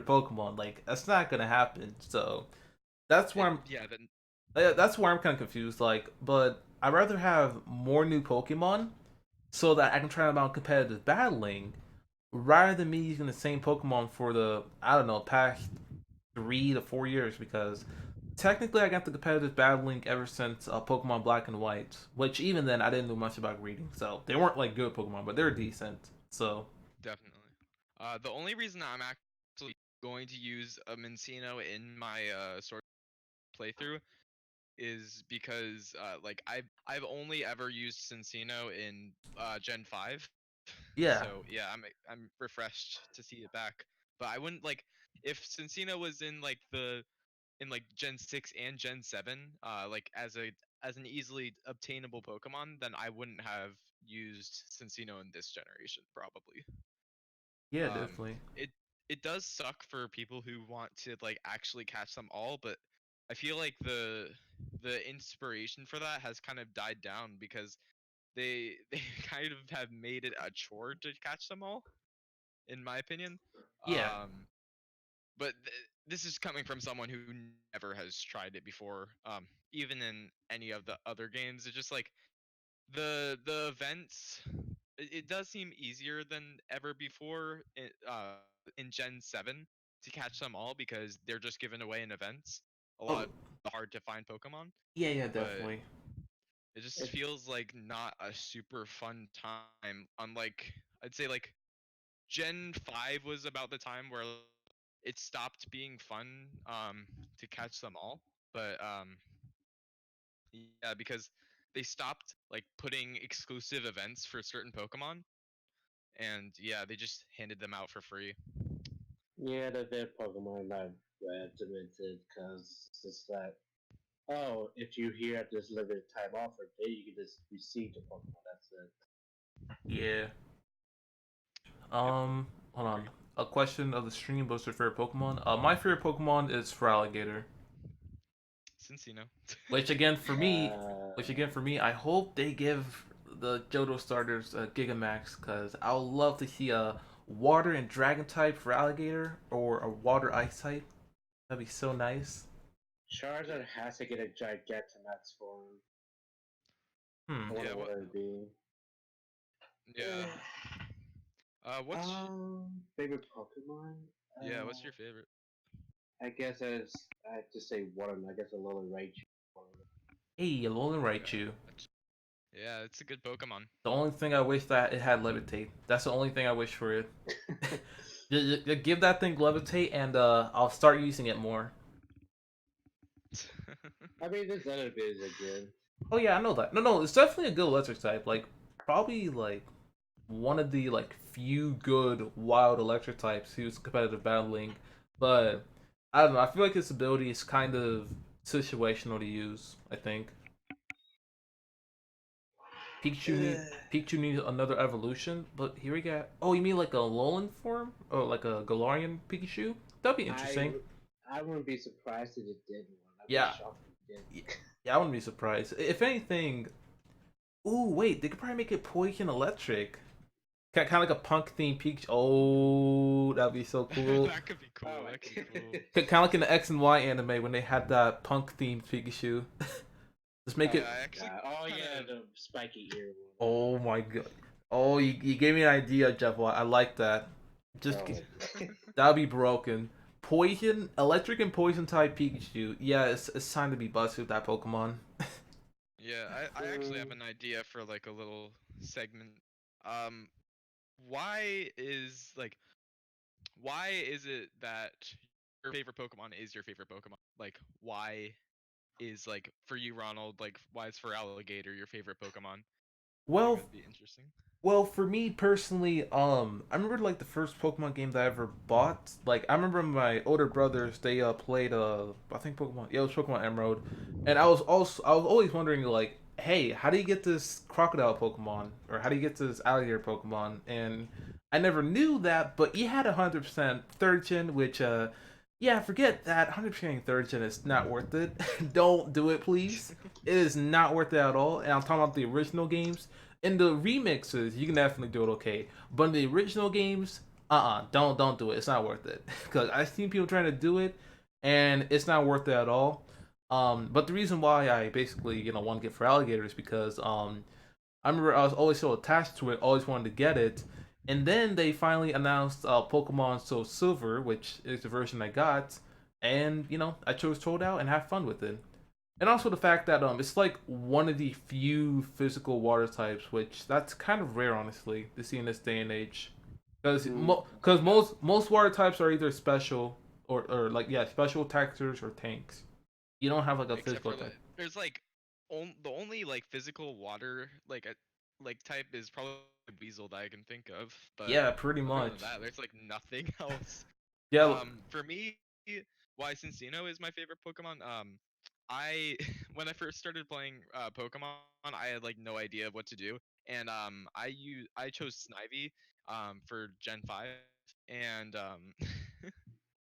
Pokemon. Like that's not gonna happen. So that's where It, I'm. yeah, then That's where I'm kind of confused. Like, but I'd rather have more new Pokemon so that I can try them out competitive battling rather than me using the same Pokemon for the I don't know past 3 to 4 years because technically I got the competitive battling ever since Pokemon Black and White, which even then I didn't know much about reading, so they weren't like good Pokemon, but they're decent. So definitely. The only reason I'm actually going to use a Mincino in my sort of playthrough is because like I've only ever used Cincino in Gen 5. yeah, So yeah, I'm refreshed to see it back. But I wouldn't like if Cincino was in like the in like Gen 6 and Gen 7 like as an easily obtainable Pokemon, then I wouldn't have used Cincino in this generation probably. yeah, Um definitely, it it does suck for people who want to like actually catch them all, but I feel like the inspiration for that has kind of died down because they kind of have made it a chore to catch them all, in my opinion. yeah. But this is coming from someone who never has tried it before. Even in any of the other games, it's just like the events. It does seem easier than ever before in Gen 7 to catch them all because they're just given away in events. A lot Oh, of hard to find Pokemon, yeah, yeah, but definitely. it just It, feels like not a super fun time. Unlike I'd say like Gen 5 was about the time where it stopped being fun to catch them all. But yeah, because they stopped like putting exclusive events for certain Pokemon, and yeah, they just handed them out for free. yeah, their Pokemon not demented because it's that. Oh, if you here at this limited time offer, then you can just receive the Pokemon. That's it. Yeah. Yep, Hold on. agreed. A question of the stream: what's your favorite Pokemon? My favorite Pokemon is Feraligatr. Since you know. Which again for me, Uh, I hope they give the Johto starters a Gigamax because I would love to see a water and dragon type for alligator or a water ice type. That'd be so nice. Charizard has to get a Gigantamax form. Hmm. I wonder Yeah, what what? it would be. Yeah. What's Favorite Pokemon? yeah? What's your favorite? I guess I have to say one. I guess a little Raichu. Hey, Alolan Yeah, Raichu. yeah, it's a good Pokemon. The only thing I wish that it had levitate. That's the only thing I wish for it. Just give that thing levitate, and I'll start using it more. I mean, there's other bids again. Oh yeah, I know that. No, no, it's definitely a good electric type. Like probably like one of the like few good wild electric types who's competitive battling, but I don't know. I feel like his ability is kind of situational to use. I think Pikachu needs another evolution, but here we got. Oh, you mean like a Alolan form or like a Galarian Pikachu? That'd be I interesting. I wouldn't be surprised if it did one. I'd be Yeah, shocked if it didn't. yeah, I wouldn't be surprised. If anything, ooh, wait, they could probably make it poison electric. Kind of like a punk themed Pikachu. Oh, that'd be so cool. That could be Oh cool. my That could be god. cool. Kind of like in the X and Y anime when they had that punk themed Pikachu. Just make Oh it. Yeah, I my actually god. Oh kind yeah, of the spiky ear Oh my god. Oh, you gave me an idea, Jeff. I like that. one. Just Oh my god. that'd be broken. Poison, electric, and poison type Pikachu. Yeah, it's time to be busted with that Pokemon. yeah. I actually have an idea for like a little segment. Um, why is like why is it that your favorite Pokemon is your favorite Pokemon? Like why? is like for you, Ronald. Like, why is for alligator your favorite Pokemon? I think Well, that'd be interesting. Well, for me personally, I remember like the first Pokemon game that I ever bought. Like I remember my older brothers, they played I think Pokemon, yeah, it was Pokemon Emerald, and I was always wondering like, hey, how do you get this crocodile Pokemon or how do you get this alligator Pokemon? And I never knew that, but you had 100% third gen, which yeah, forget that 100% third gen is not worth it. Don't do it, please. It is not worth it at all. And I'm talking about the original games. In the remixes, you can definitely do it okay, but in the original games, don't do it. It's not worth it because I've seen people trying to do it, and it's not worth it at all. But the reason why I basically want to get for alligator is because I remember I was always so attached to it, always wanted to get it, and then they finally announced Pokemon Soul Silver, which is the version I got, and I chose to hold out and have fun with it. And also the fact that it's like one of the few physical water types, which that's kind of rare, honestly, to see in this day and age. Because Mm. Yeah, most water types are either special or like yeah special textures or tanks. You don't have like a except physical for type. there's like the only like physical water like a like type is probably Weasel that I can think of. But Yeah, pretty other than much. that, there's like nothing else. Yeah, For me, why Cincino is my favorite Pokemon. I when I first started playing Pokemon, I had like no idea what to do, and I chose Snivy for Gen 5, and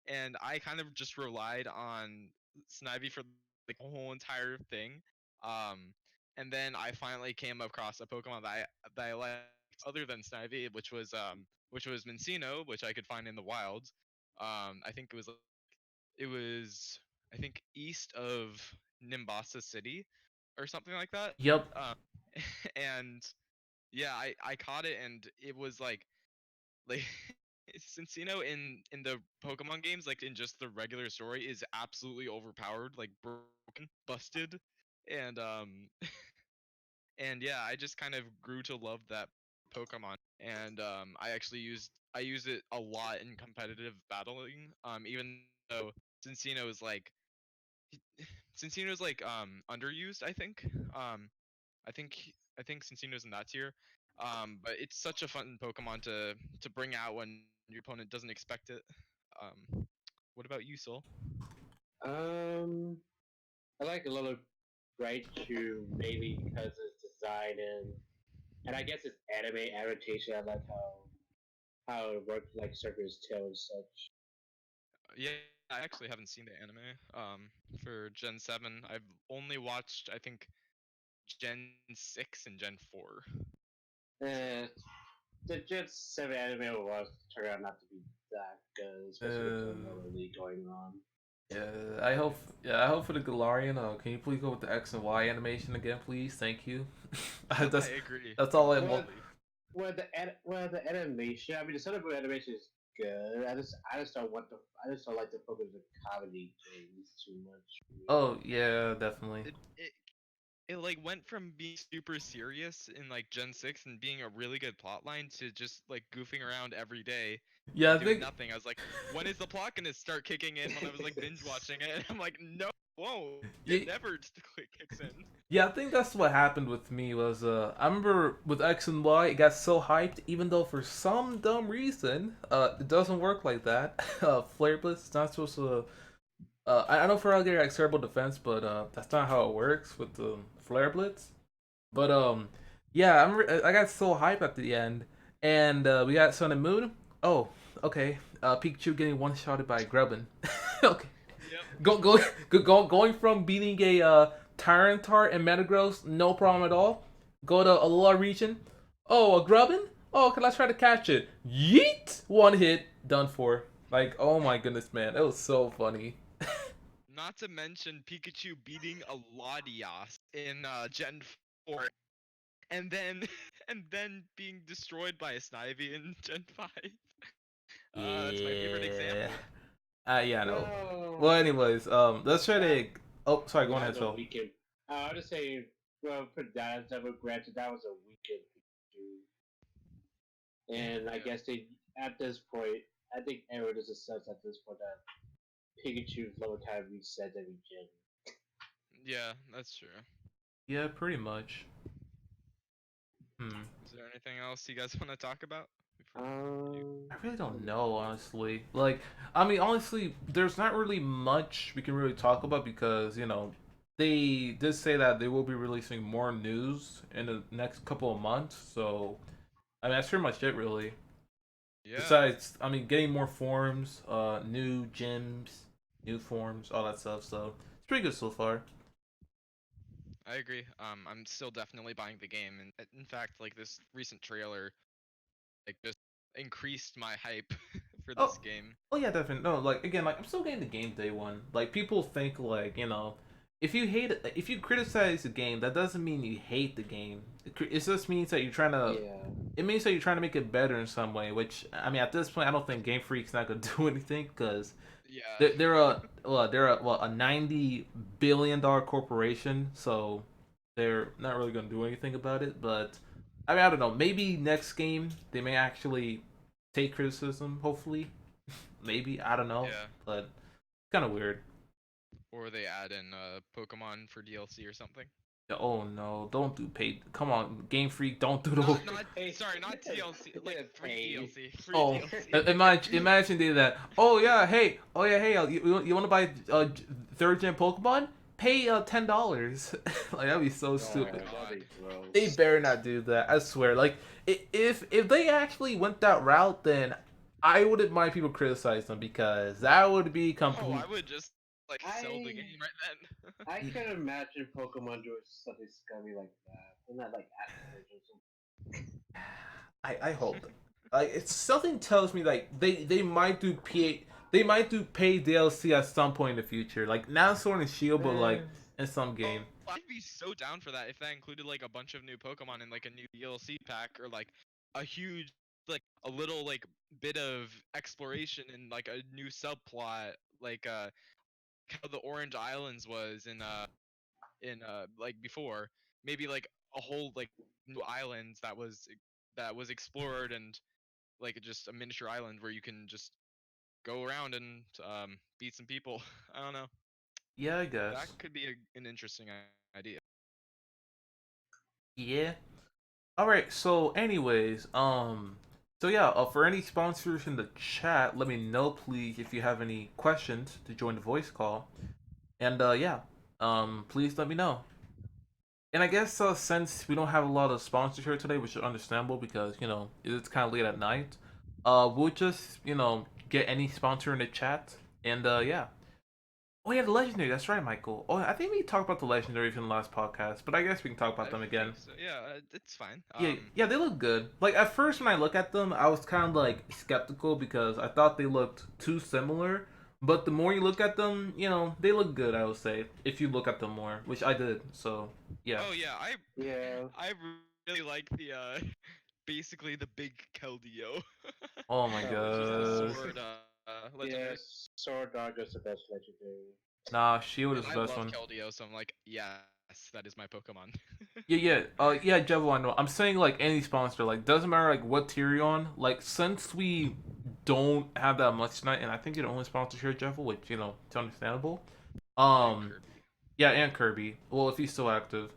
and I kind of just relied on Snivy for like the whole entire thing. Um, and then I finally came across a Pokemon that I liked other than Snivy, which was Mincino, which I could find in the wild. I think it was I think east of Nimbasa City or something like that. yep, Um, and yeah, I caught it and it was like Cincino in the Pokemon games, like in just the regular story, is absolutely overpowered, like broken, busted, and and yeah, I just kind of grew to love that Pokemon, and I use it a lot in competitive battling, even though Cincino is like Cincino's like underused, I think. I think I think Cincino's in that tier. But it's such a fun Pokemon to bring out when your opponent doesn't expect it. What about you, Soul? Um, I like a little Raichu mainly because it's design and I guess it's anime adaptation. I like how it works like Circus Tail and such. Yeah, I actually haven't seen the anime. For Gen 7, I've only watched I think Gen 6 and Gen 4. So Eh, the Gen 7 anime was turned out not to be that good, especially with the uh, Lower League going on. yeah. I hope for the Galarian. Can you please go with the X and Y animation again, please? Thank you. I that's agree that's all I Well, want. completely. the animation. I mean, the Son animation is good. I just don't want the I just don't like the focus of comedy things too much. Oh yeah, definitely. It, it it like went from being super serious in like Gen 6 and being a really good plotline to just like goofing around every day Yeah, and I doing think nothing. I was like, when is the plot gonna start kicking in when I was like binge watching it? And I'm like, no, whoa, it yeah, never kicks in. yeah, I think that's what happened with me was I remember with X and Y it got so hyped even though for some dumb reason it doesn't work like that. Flare Blitz is not supposed to I know Ferrari got terrible defense, but that's not how it works with the Flare Blitz. But yeah, I got so hyped at the end, and we got Sun and Moon. Oh, okay. Pikachu getting one shotted by Grubbin. Okay, Yep. going from beating a Tyranitar and Metagross, no problem at all. Go to Alola region. Oh, a Grubbin. Oh, can I try to catch it? Yeet! One hit, done for. Like, oh my goodness, man, that was so funny. Not to mention Pikachu beating a Latias in Gen 4 and then and then being destroyed by a Snivy in Gen 5. That's my favorite Yeah. example. Yeah, I know. Well, Well, anyways, let's try that to. Oh, sorry. Go on that ahead, was a Phil. weekend. I'll just say, well, put that as double granted. That was a weekend and I Yeah. guess they at this point, I think everyone is a sense at this point that Pikachu's level kind of reset every gen. Yeah, that's true. Yeah, pretty much. Hmm. Is there anything else you guys want to talk about before we continue? I really Let don't me know, think. honestly. Like, I mean, honestly, there's not really much we can really talk about because, they did say that they will be releasing more news in the next couple of months. So, I mean, that's pretty much it, really. Yeah, Besides, I mean, getting more forms, new gyms, new forms, all that stuff. So, it's pretty good so far. I agree. I'm still definitely buying the game, and in fact, like this recent trailer, like just increased my hype for this Oh, game. oh yeah, definitely. No, like again, like I'm still getting the game day one. Like people think like if you hate it, if you criticize the game, that doesn't mean you hate the game. It just means that you're trying to. Yeah. It means that you're trying to make it better in some way. Which I mean, at this point, I don't think Game Freak's not gonna do anything because Yeah. they're a $90 billion corporation, so they're not really gonna do anything about it. But I mean, I don't know. Maybe next game they may actually take criticism. Hopefully, maybe I don't know, Yeah. but kind of weird. Or they add in Pokemon for DLC or something. Oh no, don't do paid. Come on, Game Freak, don't do those. Not Hey, sorry, not DLC, like free hey. DLC, free Oh, DLC. imagine they that. Oh yeah, hey, you want to buy third gen Pokemon? Pay $10. Like that'd be so Oh God, stupid. that'd God. be They gross. better not do that. I swear. Like if they actually went that route, then I wouldn't mind people criticize them because that would be Oh, complete. I would just like sell the I game right then. I could imagine Pokemon doing something scummy like that. They're not like Activision. I hope. Like it's something tells me like they might do pay DLC at some point in the future. Like not Sword and Shield, but like Man, in some Oh, game. I'd be so down for that if that included like a bunch of new Pokemon and like a new DLC pack or like a huge like a little like bit of exploration and like a new subplot like how the Orange Islands was in like before. Maybe like a whole like new islands that was explored and like just a miniature island where you can just go around and beat some people. I don't know. Yeah, I That guess. could be an interesting idea. Yeah. All right. So, anyways, so yeah, for any sponsors in the chat, let me know please if you have any questions to join the voice call, and yeah, please let me know. And I guess since we don't have a lot of sponsors here today, which is understandable because it's kind of late at night, we'll just get any sponsor in the chat, and yeah. Oh yeah, the legendary. That's right, Michael. Oh, I think we talked about the legendaries in the last podcast, but I guess we can talk about I them again. think so. Yeah, it's fine. Yeah, yeah, they look good. Like at first when I look at them, I was kind of like skeptical because I thought they looked too similar. But the more you look at them, they look good. I would say if you look at them more, which I did. So yeah. Oh yeah, I yeah, I really like the basically the big Keldeo, Oh my oh which is the god. god. sword legendary. Yes, Sword Dog is the best legendary. Nah, Shield And is the I best love one. Keldeo, so I'm like, yes, that is my Pokemon. Yeah, yeah, yeah, Jevil, I know. I'm saying like any sponsor, like doesn't matter like what tier you're on. Like since we don't have that much tonight, and I think you're the only sponsor here, Jevil, which it's understandable. And Um, Kirby. yeah, and Kirby. Well, if he's still active.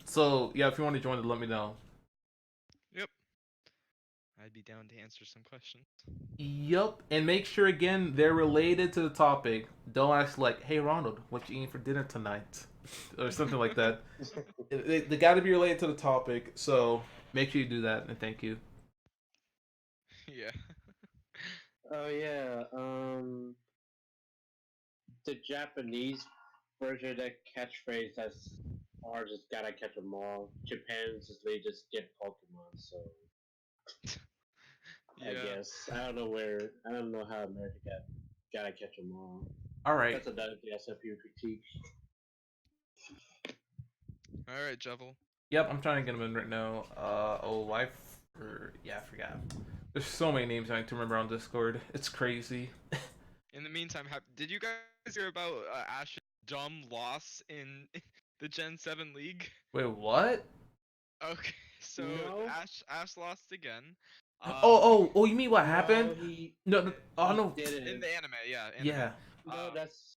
So yeah, if you want to join, let me know. Yep, I'd be down to answer some questions. Yup, and make sure again they're related to the topic. Don't ask like, "Hey Ronald, what you eating for dinner tonight?" or something like that. They got to be related to the topic, so make sure you do that. And thank you. Yeah. Oh yeah, the Japanese version of that catchphrase that's ours is gotta catch 'em all. Japan's is they just get Pokemon, so I Yeah. guess I don't know how America got gotta catch 'em all. All right. That's another thing that's a few critique. All right, Jevel. Yep, I'm trying to get them in right now. Yeah, I forgot. There's so many names I need to remember on Discord. It's crazy. In the meantime, did you guys hear about Ash's dumb loss in the Gen 7 League? Wait, what? Okay, so No, Ash lost again. Oh, Um, oh, you mean what happened? no, he No, no, oh he no. in didn't. the anime, yeah, anime. Yeah. No, Um, that's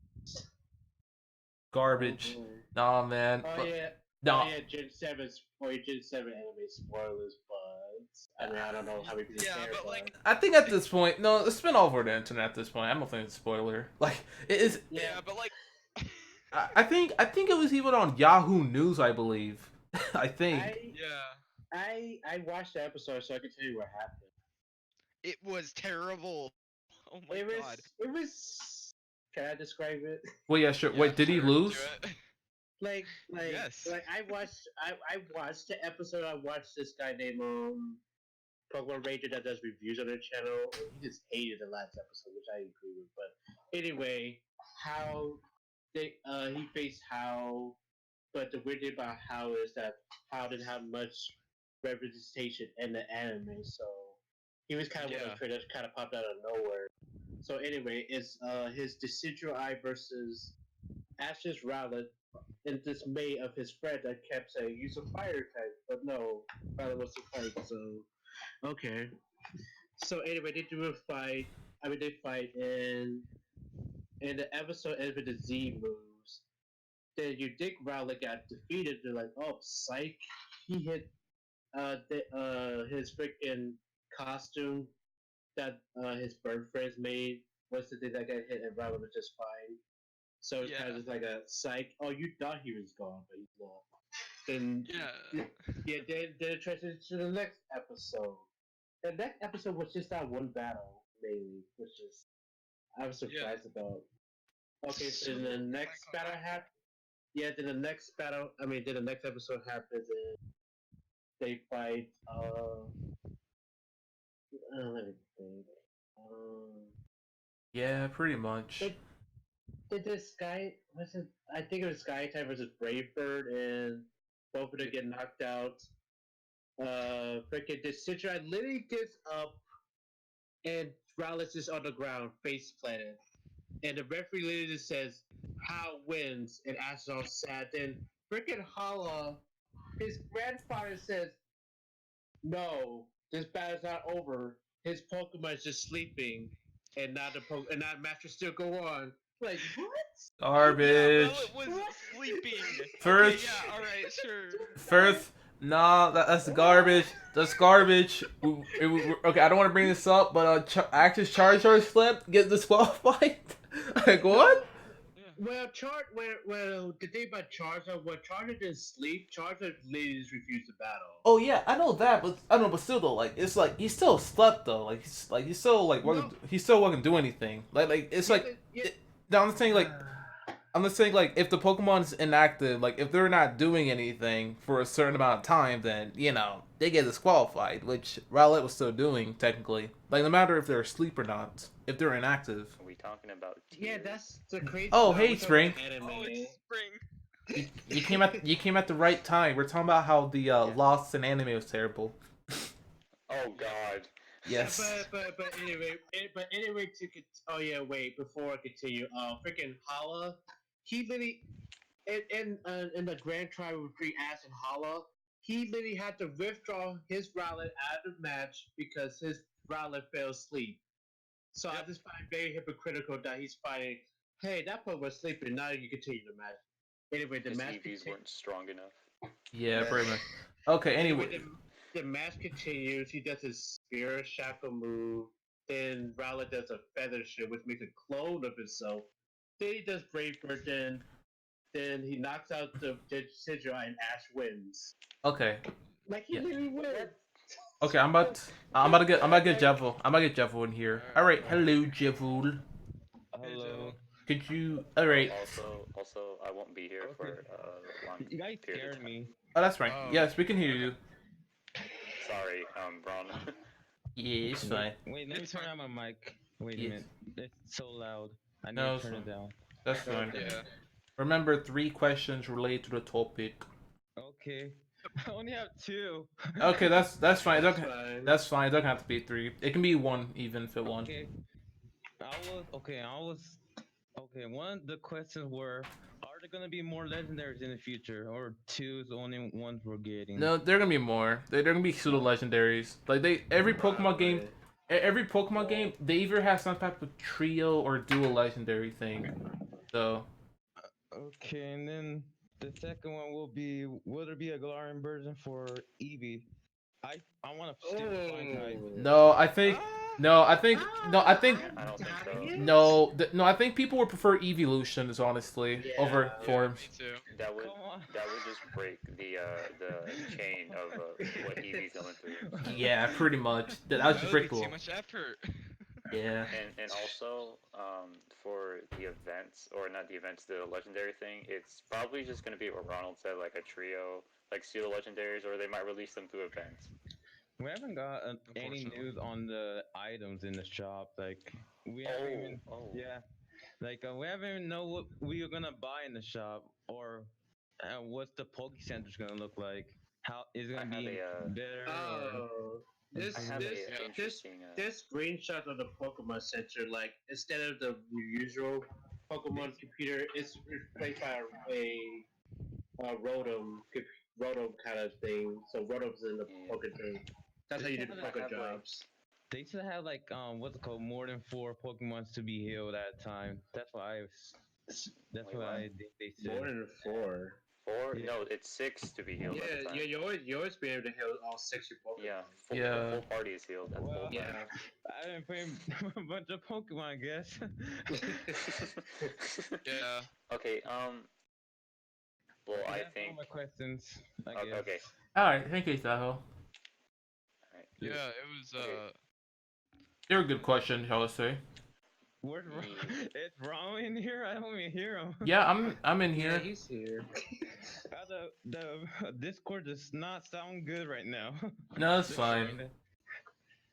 Garbage. Nah, man. Oh But yeah. Oh no. yeah, Gen 7 anime spoilers, but I mean I don't know how many people Yeah, care, but but like, I think at this point, no, it's been all over the internet at this point. I don't think it's a spoiler. Like it is. yeah. yeah, but like, I think it was even on Yahoo News, I believe. I think. I yeah, I watched the episode so I can tell you what happened. it was terrible. Oh my It god. was it was can I describe it? Wait, yeah, sure. Yeah, Wait, did he sure, do lose? it. Yes. I watched the episode. I watched this guy named Pokemon Ranger that does reviews on their channel, and he just hated the last episode, which I agree with. But anyway, how he faced How, but the weird thing about How is that How didn't have much representation in the anime, so he was kind of one of Yeah. the creators kind of popped out of nowhere. So anyway, it's his Decidueye Eye versus Ash's Rowlet in dismay of his friend that kept saying use a fire type, but no, Rowlet was a fight, so okay. So anyway, they do a fight. I mean, they fight, and the episode ends with the Z moves. Then you think Rowlet got defeated. They're like, oh, psych. He hit his freaking costume that his bird friends made was the thing that got hit, and Rowlet was just fine. So it's kind of Yeah. just like a psych. Oh, you thought he was gone, but he's not. Then Yeah. yeah, then it transitions to the next episode. The next episode was just that one battle, mainly, which is I was Yeah. surprised about. Okay, so So, then the oh my next battle god. happened. Yeah, then the next battle. I mean, then the next episode happens, and they fight. Let me think. Um, Yeah, pretty much. did, did this guy was it? I think it was Sky Type versus Brave Bird, and both of them get knocked out. Freaking this Citron literally gets up, and Rowless is on the ground, face planted. And the referee literally just says, "How wins?" And Ash is all sad. Then freaking Hala, his grandfather says, "No, this battle's not over. His Pokemon is just sleeping, and now and now match will still go on." Like what? Yeah, Garbage. Rowlet was What? sleeping. Okay, First, yeah, alright, sure. first, nah, that's garbage. That's garbage. Okay, I don't want to bring this up, but Active Charizard slip get disqualified. Like what? No. Yeah. Well, the thing about Charizard, when Charizard didn't sleep, Charizard literally just refused to battle. Oh yeah, I know that, but I don't know, but still though, like it's like he still slept though, like he's still like No. he still wasn't do anything. Like it's Yeah, like yeah. now I'm just saying like if the Pokemon's inactive, like if they're not doing anything for a certain amount of time, then they get disqualified, which Rowlet was still doing technically. Like no matter if they're asleep or not, if they're inactive. Are we talking about Yeah, tiers? that's the crazy. Oh No, hey we're talking Spring, about anime. Oh, it's spring. you came at the right time. We're talking about how the Lost in anime was terrible. Oh God. Yes. But anyway, oh yeah, wait. Before I continue, freaking Hala, he literally in the Grand Tribal between Ash and Hala, he literally had to withdraw his Rowlet out of the match because his Rowlet fell asleep. So I just find it very hypocritical that he's fighting. Hey, that point was sleeping. Now you continue the match. Anyway, the His match EVs weren't strong enough. Yeah, pretty much. Okay, anyway. The match continues. He does his Spirit Shackle move. Then Rowlet does a Feather Shield, which makes a clone of himself. Then he does Brave Bird. Then he knocks out the Sidra, and Ash wins. Okay. Like he Yeah. literally wins. Okay, I'm about to get Jevil. I'm about to get Jevil in here. All right, hello Jevil. Hello. Could you? All right. Also, I won't be here for a long You guys period of scared time. me. Oh, that's right. Oh. Yes, we can hear you. Sorry, Ron. Yeah, it's fine. Wait, let me It's turn fine. on my mic. Wait a Yes. minute. It's so loud. I need No, to turn it's it down. That's fine. Yeah. Remember, 3 questions related to the topic. Okay. I only have 2. Okay, that's fine. That's fine. That's fine. It doesn't have to be 3. It can be 1 even if it one. Okay. Okay, one of the questions were, are there gonna be more legendaries in the future, or 2 is the only ones we're getting? No, there are gonna be more. They're gonna be pseudo legendaries. Like every Pokemon game, they either have some type of trio or dual legendary thing. So Okay, and then the second one will be: will there be a Galarian version for Eevee? I want to still find type. Oh. No, I think Ah, no, I think no, I think I don't think so. no, no. I think people would prefer evolutions honestly Yeah. over yeah, forms. me too. That would Come on. that would just break the chain of what Eevee's going through. Yeah, pretty much. That was That just would pretty be too cool. much effort. Yeah. And also for the events, or not the events, the legendary thing, it's probably just going to be what Ronald said, like a trio, like pseudo legendaries, or they might release them through events. We haven't got any Unfortunately. news on the items in the shop. Like we haven't Oh, even, oh. yeah. Like we haven't even know what we are gonna buy in the shop, or what's the Poke Center's gonna look like. How is it I gonna have be a better or Oh, I this have improved? this a Yeah. this interesting this screenshot of the Pokemon Center, like instead of the usual Pokemon computer, it's replaced by a Rotom kind of thing. So Rotom's in the yeah. Poke thing. That's how They you do should the have, I Poke have like jobs. they should have like what's it called, more than 4 Pokemons to be healed at a time. That's wait, what what? I think they More said. than four. 4? Yeah. No, it's 6 to be healed Yeah, at a time. yeah. You always be able to heal all six of your Yeah, Pokemon. the Yeah. full party is healed at the whole Well, time. Yeah. I didn't play a bunch of Pokemon, I guess. Yeah. Okay, well, Okay, I that's all think. my questions, I Okay, guess. All right. Thank you, Saho. alright. Yeah, it was Okay. They're a good question, shall I say? Where's Ron? Ye- Is Ron in here? I don't even hear him. Yeah, I'm in Yeah, here. he's here. The Discord does not sound good right now. No, that's Just fine. showing that.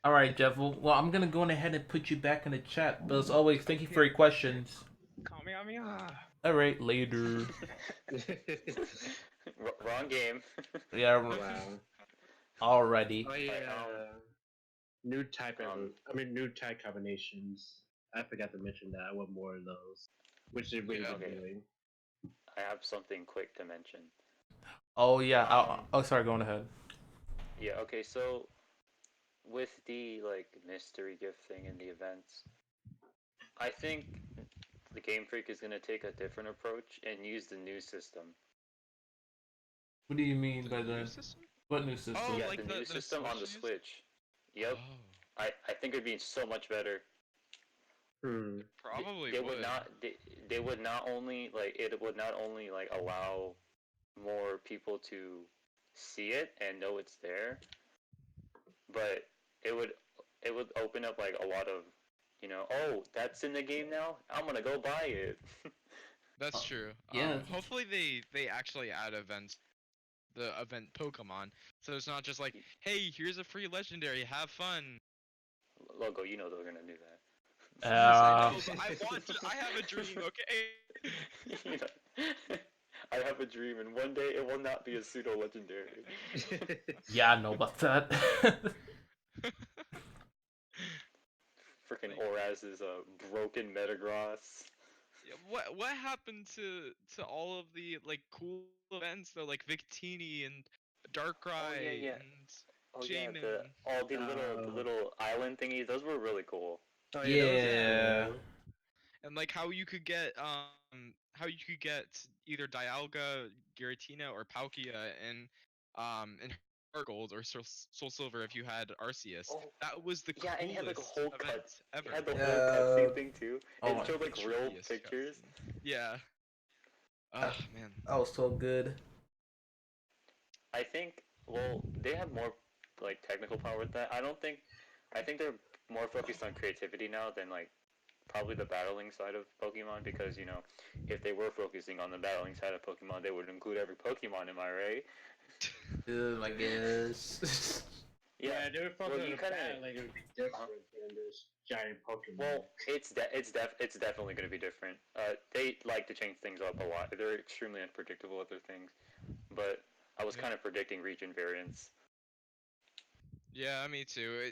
All right, Jeff. Well, I'm gonna go on ahead and put you back in the chat. But as always, thank you for Okay. your questions. Kamehameha. All right, later. Wrong game. Yeah, Wow. already. Oh Alright, yeah. New type um, new type combinations. I forgot to mention that. I want more of those, which they've really Yeah. been okay. doing. I have something quick to mention. Oh yeah. Um, Oh, sorry. Going ahead. yeah, okay, so with the like mystery gift thing in the events, I think the Game Freak is gonna take a different approach and use the new system. What do you mean by The new that? system? What new system? Oh, Yeah, like the new the system on the Switch used? Switch. Yep. Oh, I think it'd be so much better. Hmm. probably They would. would not they would not only like it would not only like allow more people to see it and know it's there, but it would it would open up like a lot of, oh, that's in the game now. I'm gonna go buy it. That's Uh, true. yeah. Hopefully they actually add events, the event Pokemon, so it's not just like, hey, here's a free legendary, have fun. Logo, you know they're gonna do that. Yes, I Uh, know, but I want to. I have a dream, okay? You know, I have a dream, and one day it will not be a pseudo legendary. yeah, I know about that. Freaking Like, Oraz is a broken Metagross. yeah, what happened to all of the like cool events though, like Victini and Oh yeah, Darkrai yeah. and Oh yeah, the Jamin, all the uh, little island thingies. Those were really cool. oh yeah, those are Yeah. cool. and like how you could get either Dialga, Giratina, or Palkia in Heart Gold or Soul Silver if you had Arceus. Oh That was the yeah, and it had like a coolest whole event cut. It ever. had the whole Uh, cutscene thing too. oh It my. showed The like real trickiest pictures. cutscene. Yeah. That, Oh man. that was so good. I think. Well, they have more like technical power with that. I don't think. I think they're more focused on creativity now than like probably the battling side of Pokemon, because if they were focusing on the battling side of Pokemon, they would include every Pokemon. Am I right? I guess. Yeah, they were Well, focused on you the kind battle, like it would be different of. than this giant Pokemon. Well, it's definitely going to be different. They like to change things up a lot. They're extremely unpredictable with their things, but I was Yeah. kind of predicting region variants. Yeah, me too.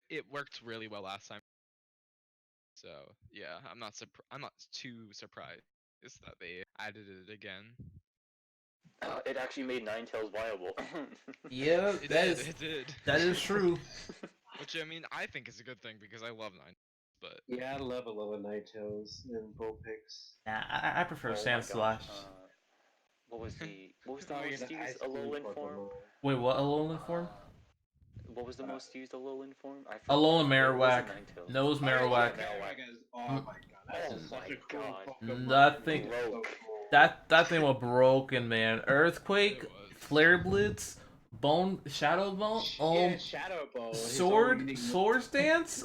It worked really well last time. So yeah, I'm not too surprised that they added it again. It actually made Ninetales viable. Yeah, It that did, is it did. that is true. Which I mean, I think is a good thing because I love Nine. but Yeah, I love Ninetales and Vulpix. Yeah, I prefer Oh Sand my gosh. Slash. What was the Oh, yeah, most the high used school Alolan form? Pokemon. Wait, what Alolan form? What was the Uh, most used Alolan form? I Alolan forgot. It wasn't Marowak. Ninetales. No, it was Oh yeah, Marowak. Marowak is. Oh Mm, my god, that's Oh just such my a cool god. Pokemon. That thing, It's so Broke. cool. that thing was broken, man. Earthquake, it was. Flare Blitz, Bone, Shadow Bone, Yeah, Shadow Ball, his own Sword, unique move. Sword Stance,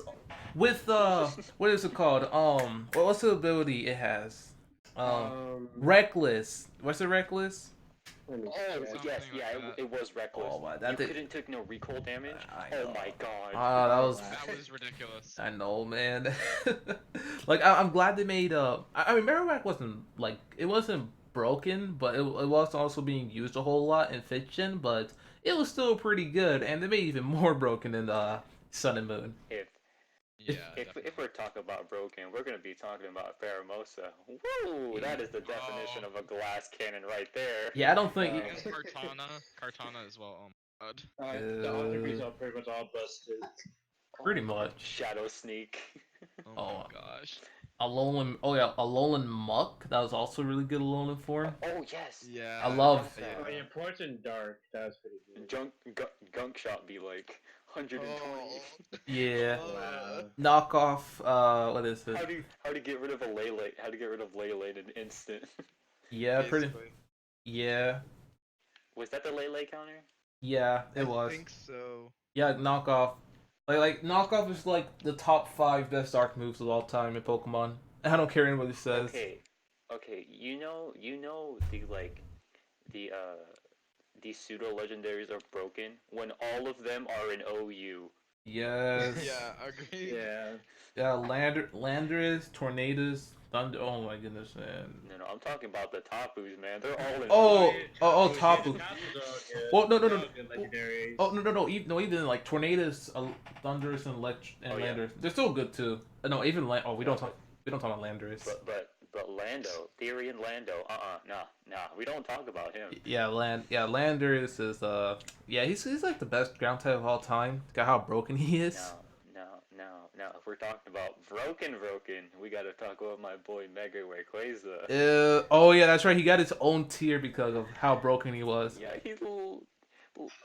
with what is it called? What's the ability it has? Um, Um, Reckless. What's it, Reckless? let me Oh check. yes, Something like yeah, that. it was reckless. Oh my, You that thing. couldn't take no recoil damage. I Oh know. my god. Ah, that Oh was. wow. That was ridiculous. I know, man. Like I'm glad they made. I mean, Marowak wasn't like it wasn't broken, but it was also being used a whole lot in fiction. But it was still pretty good, and they made it even more broken in Sun and Moon. If Yeah, if definitely. we're talking about broken, we're gonna be talking about Pheromosa. Woo! That is the definition of a glass cannon right there. Yeah, I don't think. Um, And Kartana as well. Oh my god. the other bees Uh, are pretty much all busted. Pretty much. Shadow Sneak. Oh my Oh, gosh. Alolan. Oh yeah, Alolan Muck. That was also a really good Alolan form. Oh yes. Yeah. I I love. forgot that. Oh yeah, Poison Dark, that was pretty good. Gunk Shot be like 120. Oh. Yeah. Wow. Knockoff. What is it? How to get rid of a Lele? How to get rid of Lele in an instant? Yeah, pretty. Basically. Yeah. Was that the Lele counter? Yeah, it I was. think so. Yeah, knockoff. Like knockoff is like the top 5 best dark moves of all time in Pokemon. I don't care what anybody says. Okay, okay. You know the like the pseudo legendaries are broken when all of them are in OU. Yes. Yeah, agreed. Yeah. Yeah, Landorus, Tornadus, Thunder. Oh my goodness, man. No, I'm talking about the Tapus, man. They're all in Oh, OU. Tapu. Tapu's all good. Well, no, They're all good legendaries. Oh no, even like Tornadus, Thunderous, and Oh, yeah. Landorus. They're still good too. No, even Oh, we No, don't talk about Landorus. but Lando, Theory and Lando, nah, we don't talk about him. Yeah, Landorus is yeah, he's like the best ground type of all time. Got how broken he is. No. If we're talking about broken, we gotta talk about my boy Mega Rayquaza. Oh yeah, that's right. He got his own tier because of how broken he was. Yeah, he's a little.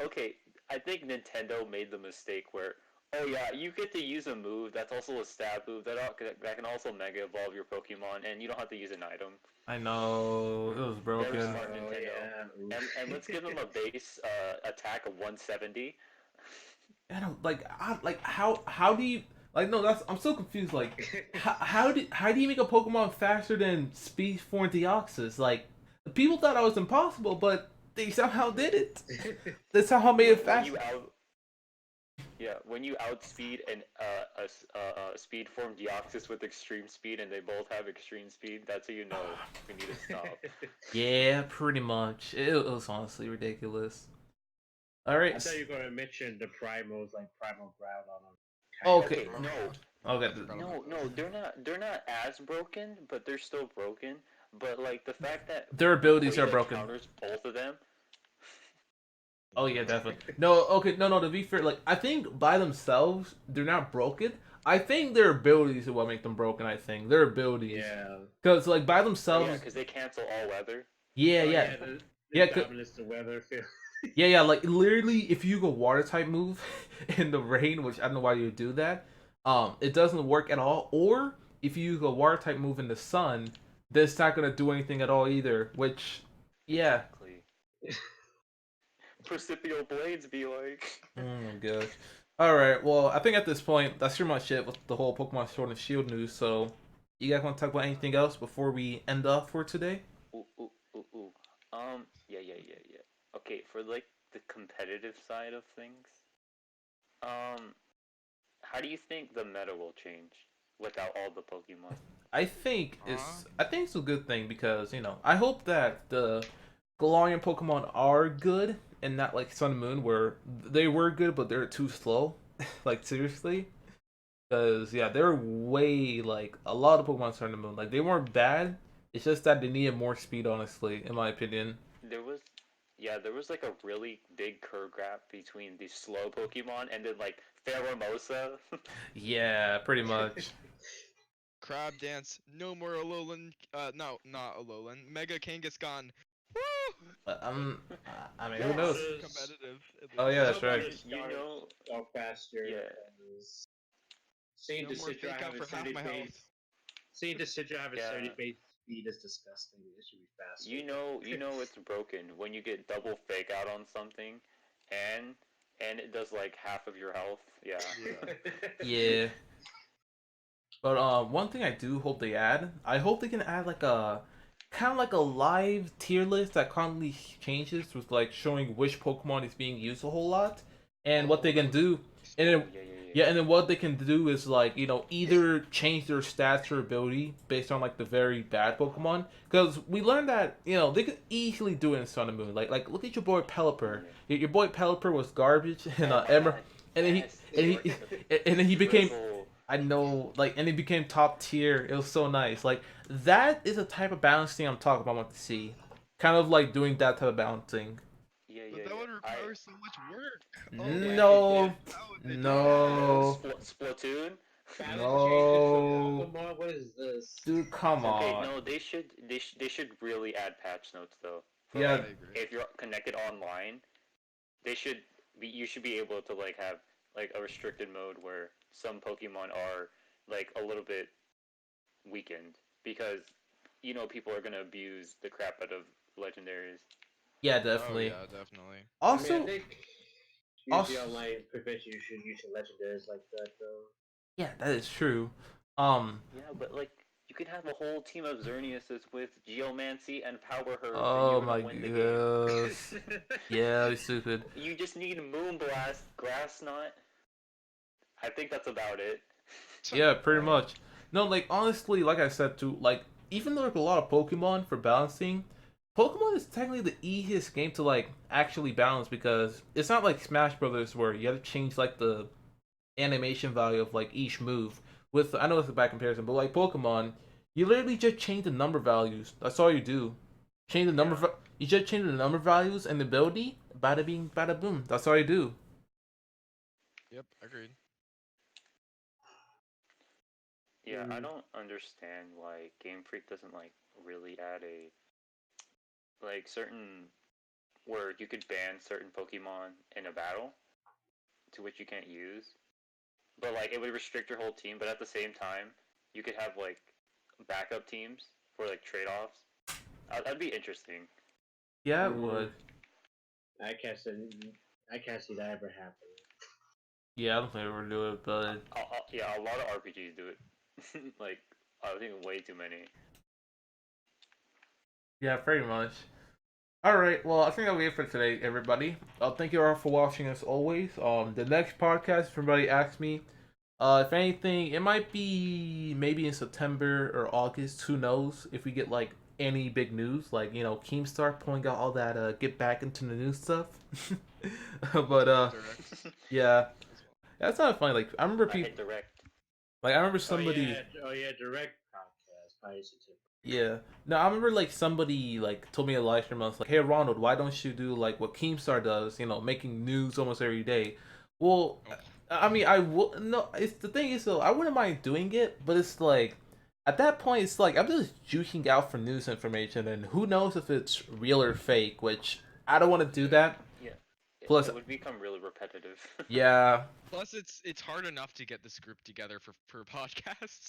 Okay, I think Nintendo made the mistake where, oh yeah, you get to use a move that's also a stab move that can also Mega Evolve your Pokemon, and you don't have to use an item. I know it was Very broken. smart, Nintendo. Yeah. And let's give him a base attack of 170. I don't like how do you like no that's I'm so confused like how do you make a Pokemon faster than Speed 4 and Deoxys? Like people thought that was impossible, but they somehow did it. They somehow made it When you faster. when you outspeed a speed form Deoxys with extreme speed, and they both have extreme speed, that's how you know we need to stop. Yeah, pretty much. It was honestly ridiculous. All right. I thought you were gonna mention the primals like Primal Groudon on. Okay. No, Okay. no, they're not as broken, but they're still broken. But like the fact that Their abilities are Rayla broken. counters both of them. Oh yeah, definitely. No, okay, no. To be fair, like I think by themselves they're not broken. I think their abilities are what make them broken. I think their abilities. Yeah. Because like by Oh, themselves. yeah, because they cancel all weather. Yeah, Oh, yeah. The Yeah, dominance the weather field. Yeah. Like literally, if you go water type move in the rain, which I don't know why you would do that, it doesn't work at all. Or if you go water type move in the sun, that's not gonna do anything at all either. Which, yeah. Exactly. Precipitous blades be like. Oh my gosh. All right. Well, I think at this point that's pretty much it with the whole Pokemon Sword and Shield news. So, you guys want to talk about anything else before we end off for today? Ooh. Yeah. Okay, for like the competitive side of things, how do you think the meta will change without all the Pokemon? I think it's a good thing because I hope that the Galarian Pokemon are good and not like Sun and Moon where they were good but they're too slow. Like seriously, because yeah, they're way like a lot of Pokemon Sun and Moon. Like they weren't bad. It's just that they needed more speed, honestly, in my opinion. There was like a really big curve gap between the slow Pokemon and then like Pheromosa. Yeah, pretty much. Crab Dance, no more Alolan. No, not Alolan. Mega Kangaskhan. Woo! I mean, No, who knows? just- Competitive, at Oh least. yeah, that's right. You know, go faster. yeah. Because seeing No more Decidueye fake out have a for half 70 my health. base, seeing Decidueye have a Yeah. 70 base speed is disgusting. It should be faster. You know it's broken when you get double fake out on something, and it does like half of your health. Yeah. Yeah. But one thing I do hope they add, I hope they can add like a kind of like a live tier list that constantly changes with like showing which Pokemon is being used a whole lot and what they can do. And then yeah, and then what they can do is like either change their stats or ability based on like the very bad Pokemon. Because we learned that they could easily do it in Sun and Moon. Like look at your boy Pelipper. Your boy Pelipper was garbage in Emerald, and then he became. I know, like, and it became top tier. It was so nice. Like, that is a type of balancing I'm talking about. I want to see, kind of like doing that type of balancing. But that would require so much work. No, That no, Splatoon. no, Pokemon, what is this? dude, come Okay, on. no, they should really add patch notes though. For Yeah. like, if you're connected online, you should be able to like have like a restricted mode where some Pokemon are like a little bit weakened because people are gonna abuse the crap out of legendaries. Yeah, definitely. Oh yeah, definitely. Also, I mean, I think usually online prevents you should use legendaries like that though. yeah, that is true. Yeah, but like you could have a whole team of Xerneases with Geomancy and Power Herbs, and Oh you're my gonna win the gosh. game. Yeah, it's stupid. You just need Moonblast, Grass Knot. I think that's about it. Yeah, pretty much. No, like honestly, like I said too, like even though there's a lot of Pokemon for balancing, Pokemon is technically the easiest game to like actually balance because it's not like Smash Brothers where you have to change like the animation value of like each move. With I know it's a bad comparison, but like Pokemon, you literally just change the number values. That's all you do. Change the number. You just change the number values and the ability. Bada bing, bada boom. That's all you do. Yep, agreed. Yeah, I don't understand why Game Freak doesn't like really add a like certain where you could ban certain Pokemon in a battle to which you can't use. But like it would restrict your whole team, but at the same time, you could have like backup teams for like trade-offs. That'd be interesting. Yeah, it would. I can't see that ever happening. Yeah, I don't think we're do it, but Yeah, a lot of RPGs do it. Like I think way too many. yeah, pretty much. All right, well, I think that'll be it for today, everybody. Thank you all for watching as always. The next podcast, if everybody asks me, if anything, it might be maybe in September or August. Who knows? If we get like any big news, like Keemstar pulling out all that get back into the news stuff. But yeah, that's not funny. Like I remember people. Direct. Like I remember somebody. Oh yeah, direct podcast. Probably September. Yeah. No, I remember like somebody like told me a live stream. I was like, "Hey Ronald, why don't you do like what Keemstar does? Making news almost every day." Well, I mean, I will. No, it's the thing is though, I wouldn't mind doing it, but it's like at that point, it's like I'm just juicing out for news information, and who knows if it's real or fake. Which I don't want to do that. Yeah. Plus, it would become really repetitive. yeah. Plus, it's hard enough to get this group together for podcasts.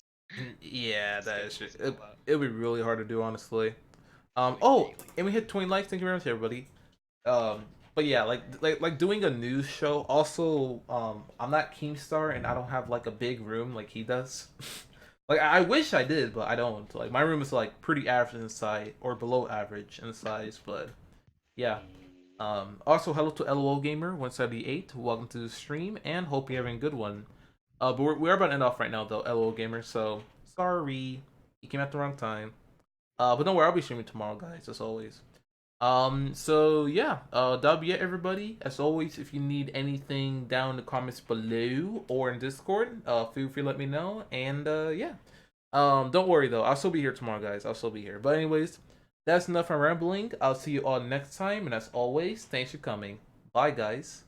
Yeah, that is true. Schedules and all that. It'll be really hard to do, honestly. Like Oh, daily. and we hit 20 likes. Thank you very much, everybody. But yeah, like doing a news show. Also, I'm not Keemstar, and I don't have like a big room like he does. Like I wish I did, but I don't. Like my room is like pretty average in size or below average in size. But yeah. Also, hello to LOL Gamer 178. Welcome to the stream, and hope you're having a good one. But we're about to end off right now, though, LOL Gamer. So sorry, you came at the wrong time. But don't worry, I'll be streaming tomorrow, guys, as always. So yeah, that'll be it, everybody. As always, if you need anything down in the comments below or in Discord, feel free to let me know. And yeah, don't worry though, I'll still be here tomorrow, guys. I'll still be here. But anyways, that's enough from rambling. I'll see you all next time, and as always, thanks for coming. Bye, guys.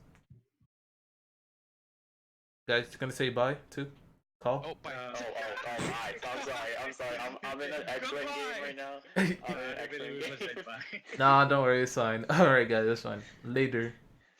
Guys, gonna say bye too? Call? Oh, bye. Oh, Alright, I'm sorry. I'm in an X-Men game Goodbye. right now. I'm in an I really X-Men was game. like, bye. Nah, don't worry, it's fine. Alright, guys, it's fine. Later.